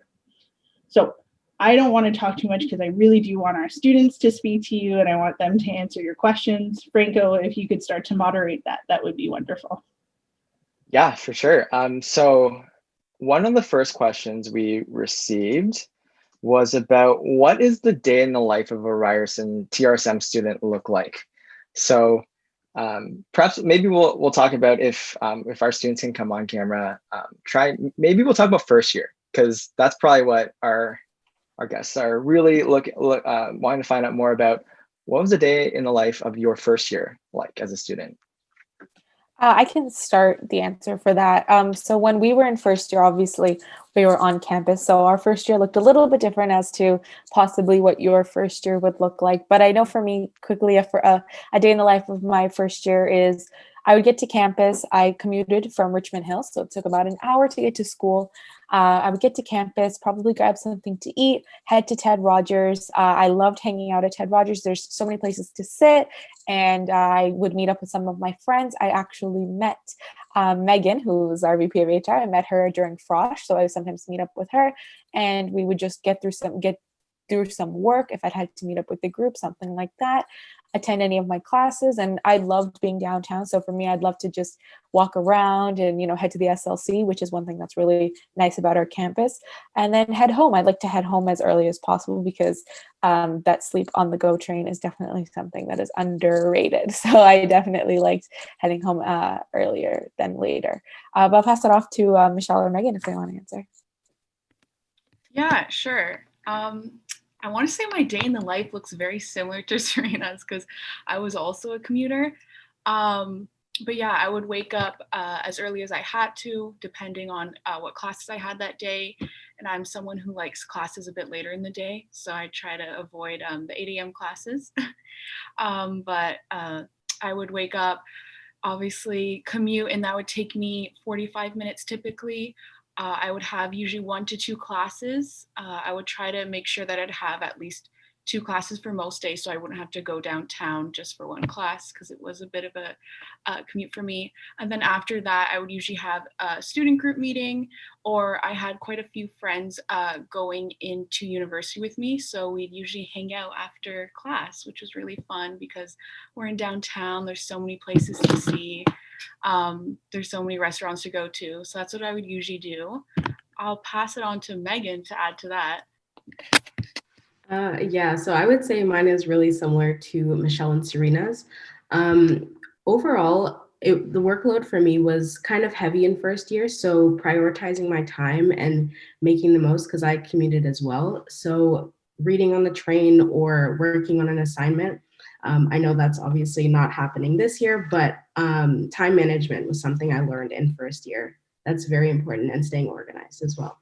So I don't want to talk too much because I really do want our students to speak to you and I want them to answer your questions. Franco, if you could start to moderate that, that would be wonderful. Yeah, for sure. So one of the first questions we received was about what is the day in the life of a Ryerson TRSM student look like? So perhaps maybe we'll talk about if our students can come on camera, maybe we'll talk about first year, because that's probably what our guests are really wanting to find out more about. What was the day in the life of your first year like as a student? I can start the answer for that. So when we were in first year, obviously we were on campus. So our first year looked a little bit different as to possibly what your first year would look like. But I know for me, quickly, a day in the life of my first year is I would get to campus. I commuted from Richmond Hill, so it took about an hour to get to school. I would get to campus, probably grab something to eat, head to Ted Rogers. I loved hanging out at Ted Rogers. There's so many places to sit, and I would meet up with some of my friends. I actually met Megan, who's our VP of HR. I met her during Frosh, so I would sometimes meet up with her, and we would just get through some work if I'd had to meet up with the group, something like that, attend any of my classes. And I loved being downtown. So for me, I'd love to just walk around and, head to the SLC, which is one thing that's really nice about our campus, and then head home. I'd like to head home as early as possible because that sleep on the go train is definitely something that is underrated. So I definitely liked heading home earlier than later. But I'll pass it off to Michelle or Megan if they want to answer. Yeah, sure. I want to say my day in the life looks very similar to Serena's because I was also a commuter. But yeah, I would wake up as early as I had to, depending on what classes I had that day. And I'm someone who likes classes a bit later in the day, so I try to avoid the 8 a.m. classes. But I would wake up, obviously commute, and that would take me 45 minutes typically. I would have usually 1 to 2 classes. I would try to make sure that I'd have at least two classes for most days, so I wouldn't have to go downtown just for one class because it was a bit of a commute for me. And then after that, I would usually have a student group meeting, or I had quite a few friends going into university with me. So we'd usually hang out after class, which was really fun because we're in downtown. There's so many places to see. There's so many restaurants to go to. So that's what I would usually do. I'll pass it on to Megan to add to that. Yeah, so I would say mine is really similar to Michelle and Serena's. Overall, the workload for me was kind of heavy in first year, so prioritizing my time and making the most because I commuted as well. So reading on the train or working on an assignment, I know that's obviously not happening this year, but time management was something I learned in first year. That's very important, and staying organized as well.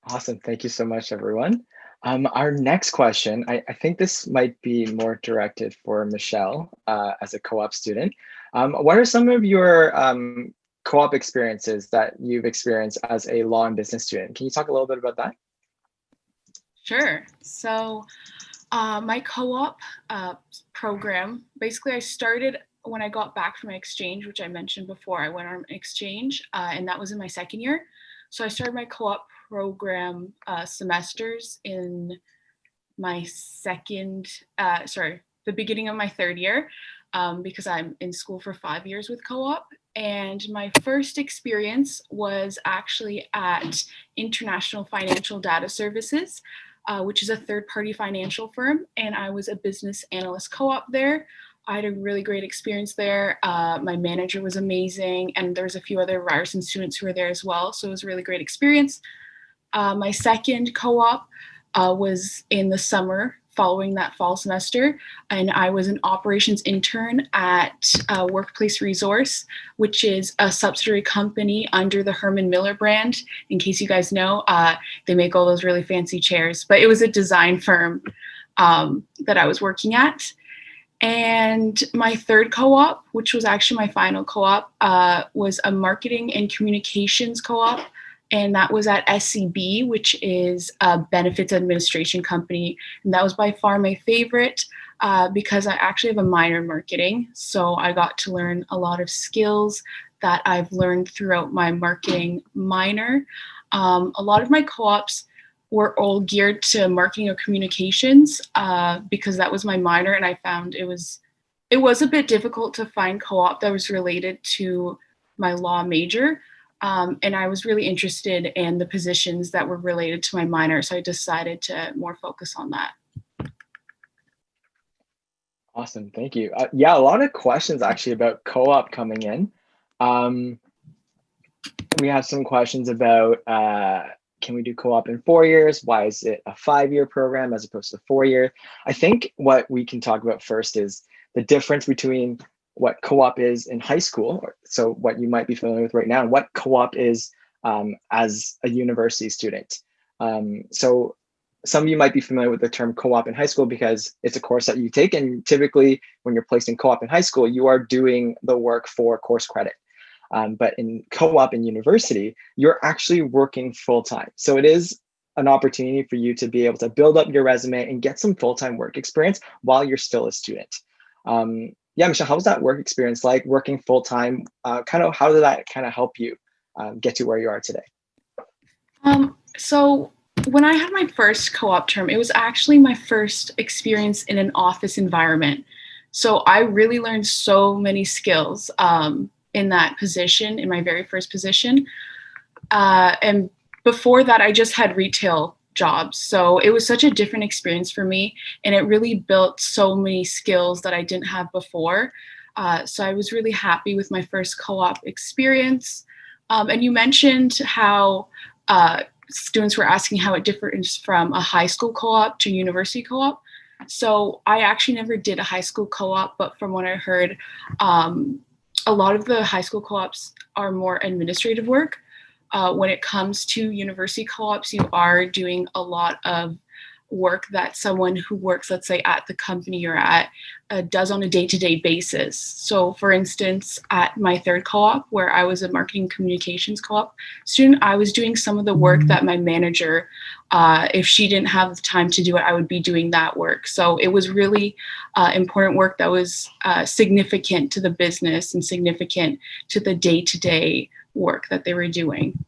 Awesome. Thank you so much, everyone. Our next question, I think this might be more directed for Michelle as a co-op student. What are some of your co-op experiences that you've experienced as a law and business student? Can you talk a little bit about that? Sure. So my co-op program, basically I started when I got back from my exchange, which I mentioned before. I went on exchange and that was in my second year. So I started my co-op program semesters in my the beginning of my third year, because I'm in school for 5 years with co-op. And my first experience was actually at International Financial Data Services, which is a third-party financial firm. And I was a business analyst co-op there. I had a really great experience there. My manager was amazing, and there's a few other Ryerson students who were there as well. So it was a really great experience. My second co-op was in the summer following that fall semester, and I was an operations intern at Workplace Resource, which is a subsidiary company under the Herman Miller brand. In case you guys know, they make all those really fancy chairs, but it was a design firm that I was working at. And my third co-op, which was actually my final co-op, was a marketing and communications co-op. And that was at SCB, which is a benefits administration company. And that was by far my favorite because I actually have a minor in marketing. So I got to learn a lot of skills that I've learned throughout my marketing minor. A lot of my co-ops were all geared to marketing or communications because that was my minor, and I found it was a bit difficult to find co-op that was related to my law major, and I was really interested in the positions that were related to my minor, so I decided to more focus on that. Awesome, thank you. Yeah, a lot of questions actually about co-op coming in. We have some questions about can we do co-op in 4 years? Why is it a 5-year program as opposed to 4 year? I think what we can talk about first is the difference between what co-op is in high school, so what you might be familiar with right now, and what co-op is as a university student. So some of you might be familiar with the term co-op in high school because it's a course that you take, and typically when you're placed in co-op in high school, you are doing the work for course credit. But in co-op in university, you're actually working full-time. So it is an opportunity for you to be able to build up your resume and get some full-time work experience while you're still a student. Yeah, Michelle, how was that work experience like, working full-time? How did that kind of help you get to where you are today? So when I had my first co-op term, it was actually my first experience in an office environment. So I really learned so many skills in that position, in my very first position. And before that, I just had retail jobs. So it was such a different experience for me. And it really built so many skills that I didn't have before. So I was really happy with my first co-op experience. And you mentioned how students were asking how it differs from a high school co-op to university co-op. So I actually never did a high school co-op, but from what I heard, a lot of the high school co-ops are more administrative work. When it comes to university co-ops, you are doing a lot of work that someone who works, let's say, at the company you're at does on a day-to-day basis. So for instance, at my third co-op, where I was a marketing communications co-op student, I was doing some of the work that my manager, if she didn't have the time to do it, I would be doing that work. So it was really important work that was significant to the business and significant to the day-to-day work that they were doing.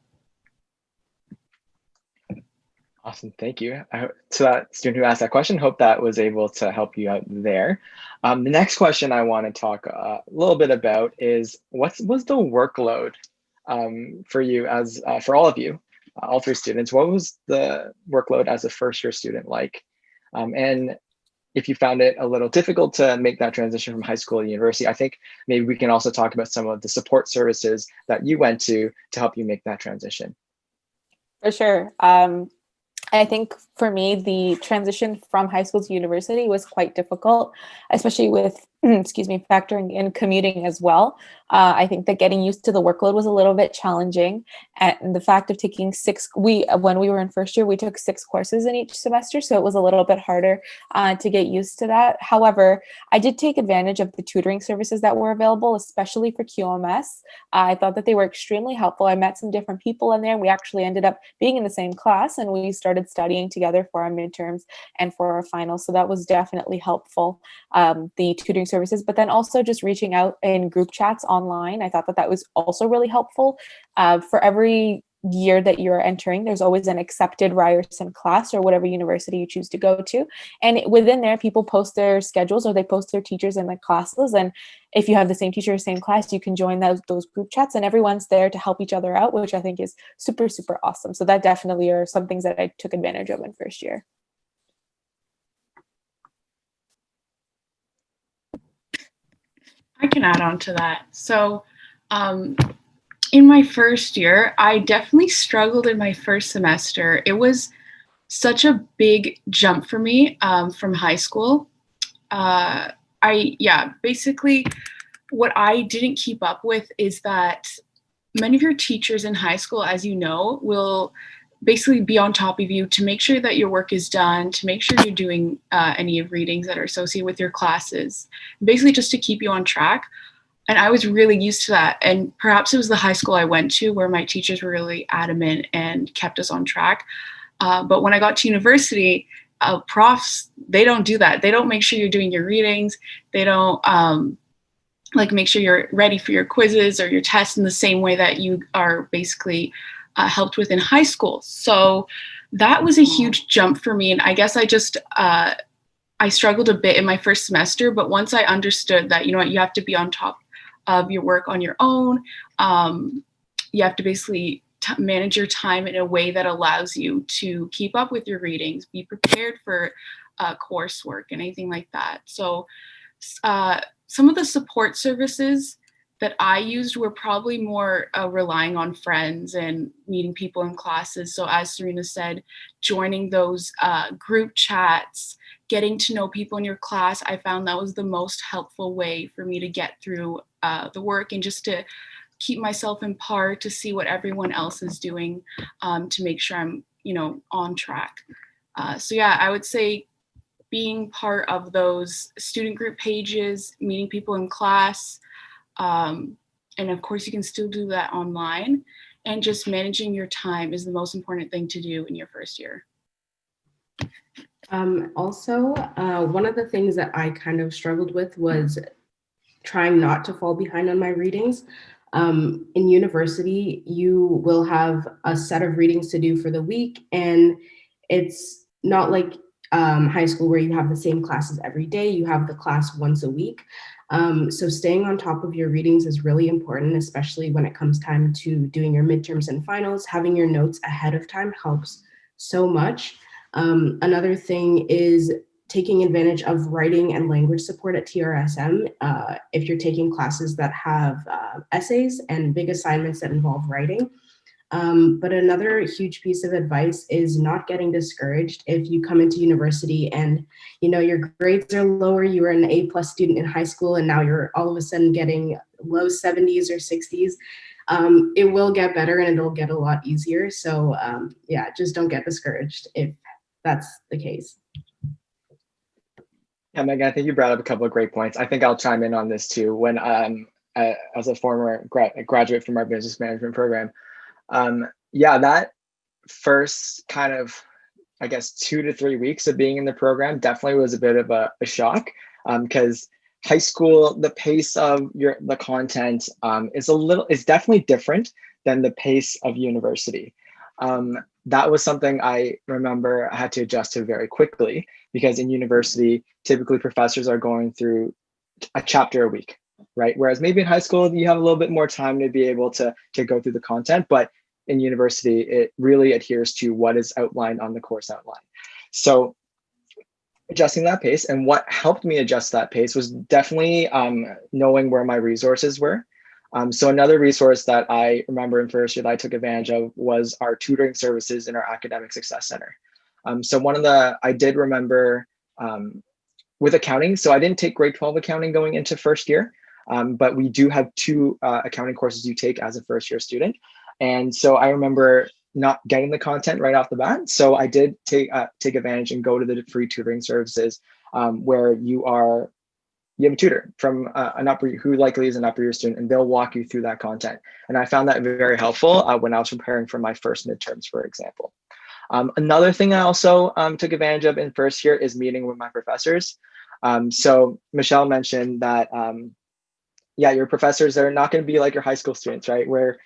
Awesome, thank you. To that student who asked that question, hope that was able to help you out there. The next question I want to talk a little bit about is what's the workload for you as for all of you, all three students? What was the workload as a first year student like? And if you found it a little difficult to make that transition from high school to university, I think maybe we can also talk about some of the support services that you went to help you make that transition. For sure. I think for me, the transition from high school to university was quite difficult, especially with, factoring in commuting as well. I think that getting used to the workload was a little bit challenging. And the fact of taking when we were in first year, we took 6 courses in each semester. So it was a little bit harder to get used to that. However, I did take advantage of the tutoring services that were available, especially for QMS. I thought that they were extremely helpful. I met some different people in there. We actually ended up being in the same class, and we started studying together for our midterms and for our finals. So that was definitely helpful, the tutoring services, but then also just reaching out in group chats online. I thought that was also really helpful. For every year that you're entering, there's always an accepted Ryerson class or whatever university you choose to go to. And within there, people post their schedules or they post their teachers in the classes. And if you have the same teacher or same class, you can join those group chats and everyone's there to help each other out, which I think is super, super awesome. So that definitely are some things that I took advantage of in first year. I can add on to that. So in my first year, I definitely struggled in my first semester. It was such a big jump for me from high school. Basically what I didn't keep up with is that many of your teachers in high school, as you know, will basically be on top of you to make sure that your work is done, to make sure you're doing any of readings that are associated with your classes, basically just to keep you on track. And I was really used to that. And perhaps it was the high school I went to where my teachers were really adamant and kept us on track. But when I got to university, profs, they don't do that. They don't make sure you're doing your readings. They don't make sure you're ready for your quizzes or your tests in the same way that you are basically helped with in high school. So that was a huge jump for me. And I guess I struggled a bit in my first semester, but once I understood that, you know what, you have to be on top of your work on your own. You have to basically manage your time in a way that allows you to keep up with your readings, be prepared for coursework and anything like that. So some of the support services that I used were probably more relying on friends and meeting people in classes. So as Serena said, joining those group chats, getting to know people in your class, I found that was the most helpful way for me to get through the work and just to keep myself in par, to see what everyone else is doing, to make sure I'm, on track. So yeah, I would say being part of those student group pages, meeting people in class, and of course you can still do that online, and just managing your time is the most important thing to do in your first year. Also, one of the things that I kind of struggled with was trying not to fall behind on my readings. In university, you will have a set of readings to do for the week, and it's not like high school where you have the same classes every day. You have the class once a week. So staying on top of your readings is really important, especially when it comes time to doing your midterms and finals. Having your notes ahead of time helps so much. Another thing is taking advantage of writing and language support at TRSM if you're taking classes that have essays and big assignments that involve writing. But another huge piece of advice is not getting discouraged if you come into university and your grades are lower. You were an A+ student in high school and now you're all of a sudden getting low 70s or 60s. It will get better and it'll get a lot easier. So yeah, just don't get discouraged if that's the case. Yeah, Megan, I think you brought up a couple of great points. I think I'll chime in on this too. When as a former graduate from our business management program, yeah, that first kind of, I guess, 2 to 3 weeks of being in the program definitely was a bit of a shock, because high school, the pace of the content is definitely different than the pace of university. That was something I remember I had to adjust to very quickly, because in university, typically professors are going through a chapter a week, right? Whereas maybe in high school, you have a little bit more time to be able to go through the content, but in university, it really adheres to what is outlined on the course outline. So adjusting that pace, and what helped me adjust that pace was definitely knowing where my resources were. So another resource that I remember in first year that I took advantage of was our tutoring services in our Academic Success Center. So I did remember with accounting, so I didn't take grade 12 accounting going into first year, but we do have 2 accounting courses you take as a first year student. And so I remember not getting the content right off the bat. So I did take advantage and go to the free tutoring services, where you have a tutor from who likely is an upper year student, and they'll walk you through that content. And I found that very helpful when I was preparing for my first midterms, for example. Another thing I also took advantage of in first year is meeting with my professors. So Michelle mentioned that, yeah, your professors are not going to be like your high school students, right? Where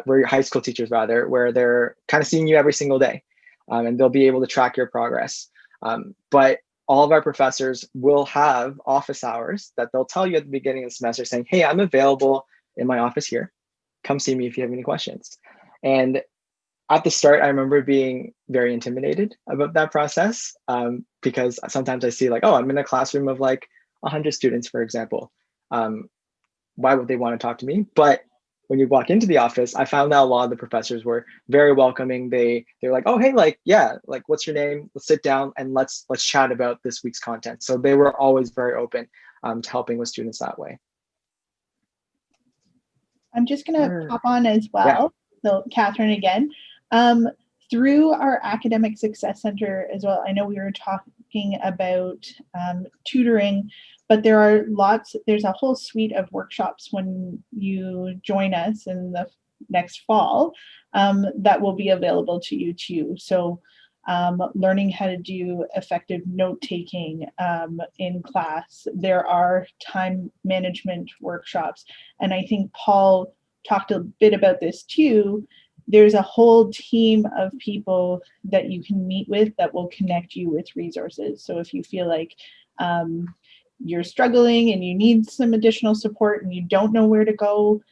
your high school teachers rather, where they're kind of seeing you every single day, and they'll be able to track your progress. But all of our professors will have office hours that they'll tell you at the beginning of the semester saying, hey, I'm available in my office here. Come see me if you have any questions. And at the start, I remember being very intimidated about that process, because sometimes I see like, oh, I'm in a classroom of like 100 students, for example. Why would they want to talk to me? But when you walk into the office, I found that a lot of the professors were very welcoming. They're like, oh, hey, like, yeah, like, what's your name? Let's sit down and let's chat about this week's content. So they were always very open to helping with students that way. I'm just going to pop on as well. Yeah. So Catherine again, through our Academic Success Center as well, I know we were talking about tutoring, but there's a whole suite of workshops when you join us in the next fall that will be available to you too. So learning how to do effective note-taking in class. There are time management workshops. And I think Paul talked a bit about this too. There's a whole team of people that you can meet with that will connect you with resources. So if you feel like you're struggling and you need some additional support and you don't know where to go,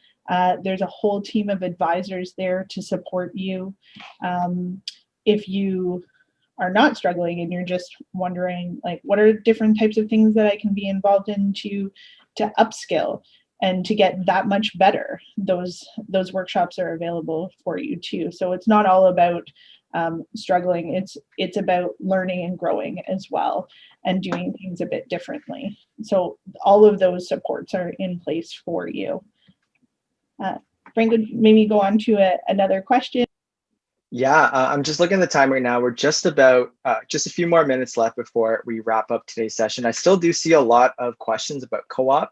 there's a whole team of advisors there to support you. If you are not struggling and you're just wondering, like, what are different types of things that I can be involved in to upskill and to get that much better, those workshops are available for you too. So it's not all about struggling, it's about learning and growing as well and doing things a bit differently. So all of those supports are in place for you. Frank, would maybe go on to another question. Yeah, I'm just looking at the time right now. We're just about just a few more minutes left before we wrap up today's session. I still do see a lot of questions about co-op.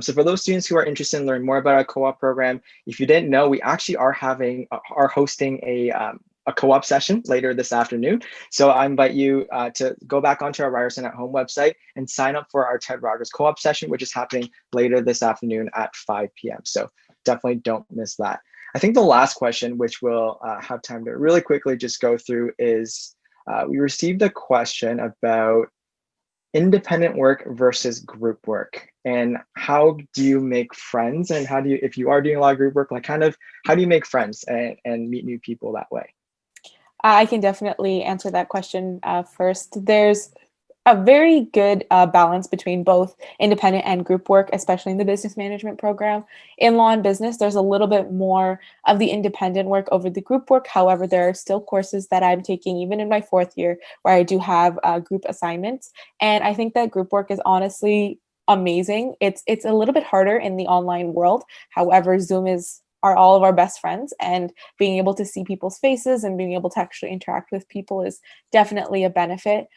So for those students who are interested in learning more about our co-op program, if you didn't know, we actually are hosting a co-op session later this afternoon. So I invite you to go back onto our Ryerson at Home website and sign up for our Ted Rogers co-op session, which is happening later this afternoon at 5 p.m. So definitely don't miss that. I think the last question, which we'll have time to really quickly just go through, is we received a question about independent work versus group work, and how do you make friends, and how do you, if you are doing a lot of group work, like kind of how do you make friends and meet new people that way? I can definitely answer that question first. There's a very good balance between both independent and group work, especially in the business management program. In law and business, there's a little bit more of the independent work over the group work. However, there are still courses that I'm taking, even in my fourth year, where I do have group assignments. And I think that group work is honestly amazing. It's a little bit harder in the online world. However, Zoom is are all of our best friends, and being able to see people's faces and being able to actually interact with people is definitely a benefit.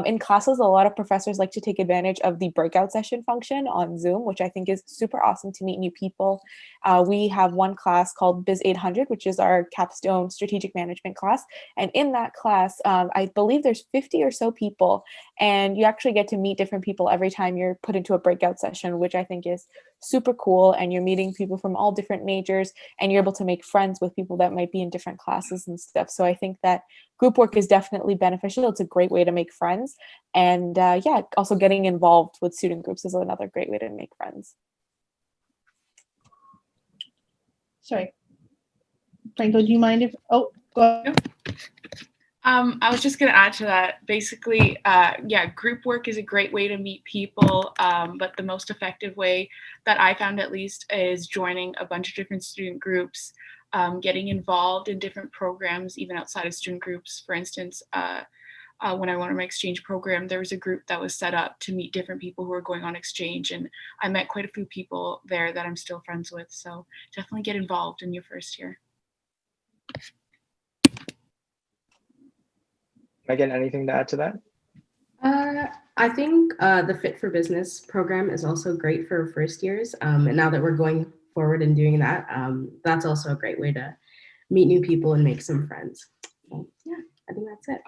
In classes, a lot of professors like to take advantage of the breakout session function on Zoom, which I think is super awesome to meet new people. We have one class called Biz 800, which is our capstone strategic management class. And in that class, I believe there's 50 or so people, and you actually get to meet different people every time you're put into a breakout session, which I think is super cool. And you're meeting people from all different majors, and you're able to make friends with people that might be in different classes and stuff. So I think that group work is definitely beneficial. It's a great way to make friends. And yeah, also getting involved with student groups is another great way to make friends. Sorry. Franco, do you mind if, oh, go ahead. I was just going to add to that. Basically, yeah, group work is a great way to meet people, but the most effective way that I found, at least, is joining a bunch of different student groups, getting involved in different programs, even outside of student groups. For instance, when I went on my exchange program, there was a group that was set up to meet different people who were going on exchange, and I met quite a few people there that I'm still friends with. So definitely get involved in your first year. Megan, anything to add to that? I think the Fit for Business program is also great for first years. And now that we're going forward and doing that, that's also a great way to meet new people and make some friends. So, yeah, I think that's it.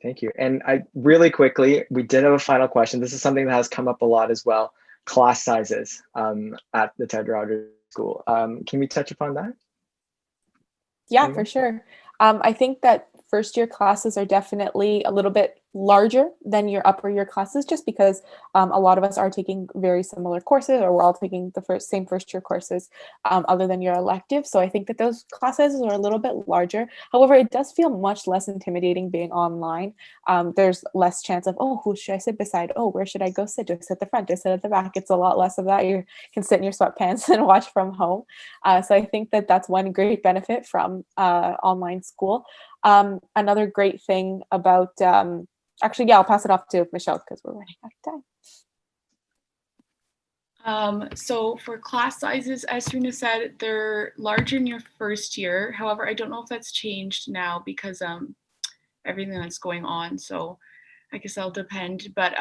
Thank you. And I really quickly, we did have a final question. This is something that has come up a lot as well. Class sizes at the Ted Rogers School. Can we touch upon that? Yeah, for sure. I think that first year classes are definitely a little bit larger than your upper year classes, just because a lot of us are taking very similar courses, or we're all taking the same first year courses other than your elective. So I think that those class sizes are a little bit larger. However, it does feel much less intimidating being online. There's less chance of, oh, who should I sit beside? Oh, where should I go sit? Do I sit at the front? Do I sit at the back? It's a lot less of that. You can sit in your sweatpants and watch from home. So I think that that's one great benefit from online school. Another great thing about, actually, yeah, I'll pass it off to Michelle because we're running out of time. So for class sizes, as Serena said, they're larger in your first year. However, I don't know if that's changed now because everything that's going on. So I guess that'll depend. But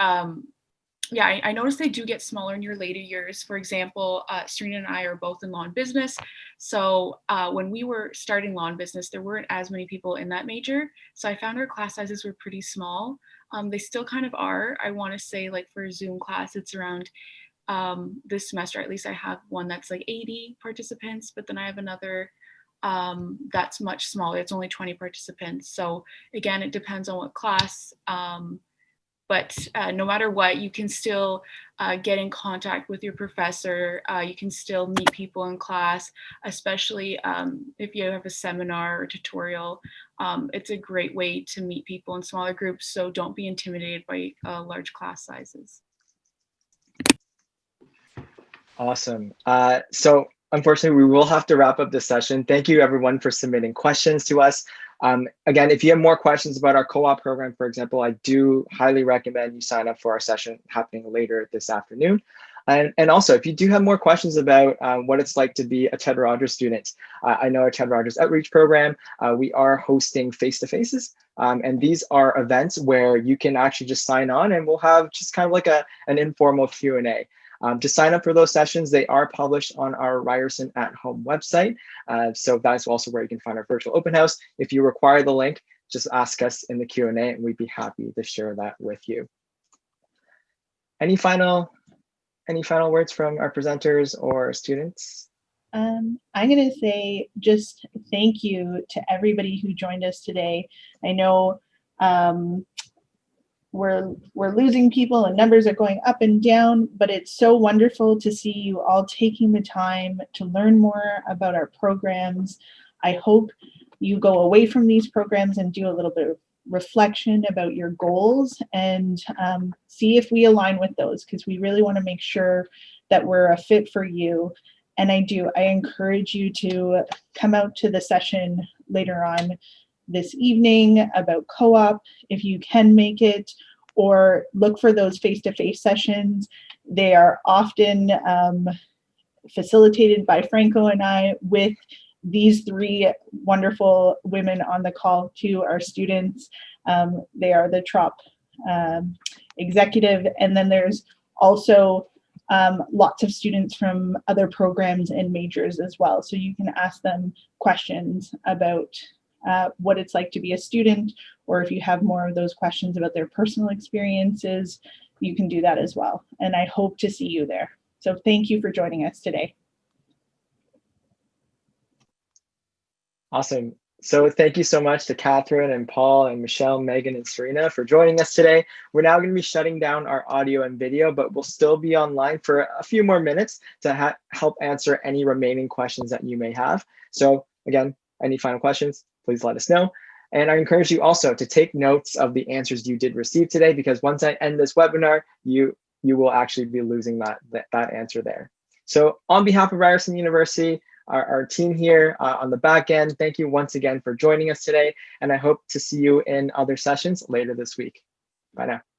yeah, I noticed they do get smaller in your later years. For example, Serena and I are both in law and business. So when we were starting law and business, there weren't as many people in that major. So I found our class sizes were pretty small. They still kind of are. I want to say, like, for a Zoom class, it's around this semester, at least I have one that's like 80 participants, but then I have another that's much smaller. It's only 20 participants. So again, it depends on what class. But no matter what, you can still get in contact with your professor. You can still meet people in class, especially if you have a seminar or tutorial. It's a great way to meet people in smaller groups, so don't be intimidated by large class sizes. Awesome. So unfortunately, we will have to wrap up this session. Thank you, everyone, for submitting questions to us. Again, if you have more questions about our co-op program, for example, I do highly recommend you sign up for our session happening later this afternoon. And also, if you do have more questions about what it's like to be a Ted Rogers student, I know our Ted Rogers Outreach Program, we are hosting face-to-faces. And these are events where you can actually just sign on, and we'll have just kind of like an informal Q&A. To sign up for those sessions, they are published on our Ryerson at Home website. So that's also where you can find our virtual open house. If you require the link, just ask us in the Q&A and we'd be happy to share that with you. Any final words from our presenters or students? I'm going to say just thank you to everybody who joined us today. I know we're losing people and numbers are going up and down, but it's so wonderful to see you all taking the time to learn more about our programs. I hope you go away from these programs and do a little bit of reflection about your goals and see if we align with those, because we really want to make sure that we're a fit for you. And I encourage you to come out to the session later on this evening about co-op if you can make it, or look for those face-to-face sessions. They are often facilitated by Franco and I, with these three wonderful women on the call to our students. They are the TROP executive, and then there's also lots of students from other programs and majors as well. So you can ask them questions about what it's like to be a student, or if you have more of those questions about their personal experiences, you can do that as well. And I hope to see you there. So thank you for joining us today. Awesome. So thank you so much to Catherine and Paul and Michelle, Megan, and Serena for joining us today. We're now going to be shutting down our audio and video, but we'll still be online for a few more minutes to help answer any remaining questions that you may have. So again, any final questions, please let us know. And I encourage you also to take notes of the answers you did receive today, because once I end this webinar, you will actually be losing that answer there. So on behalf of Ryerson University, our team here on the back end, thank you once again for joining us today, and I hope to see you in other sessions later this week. Bye now.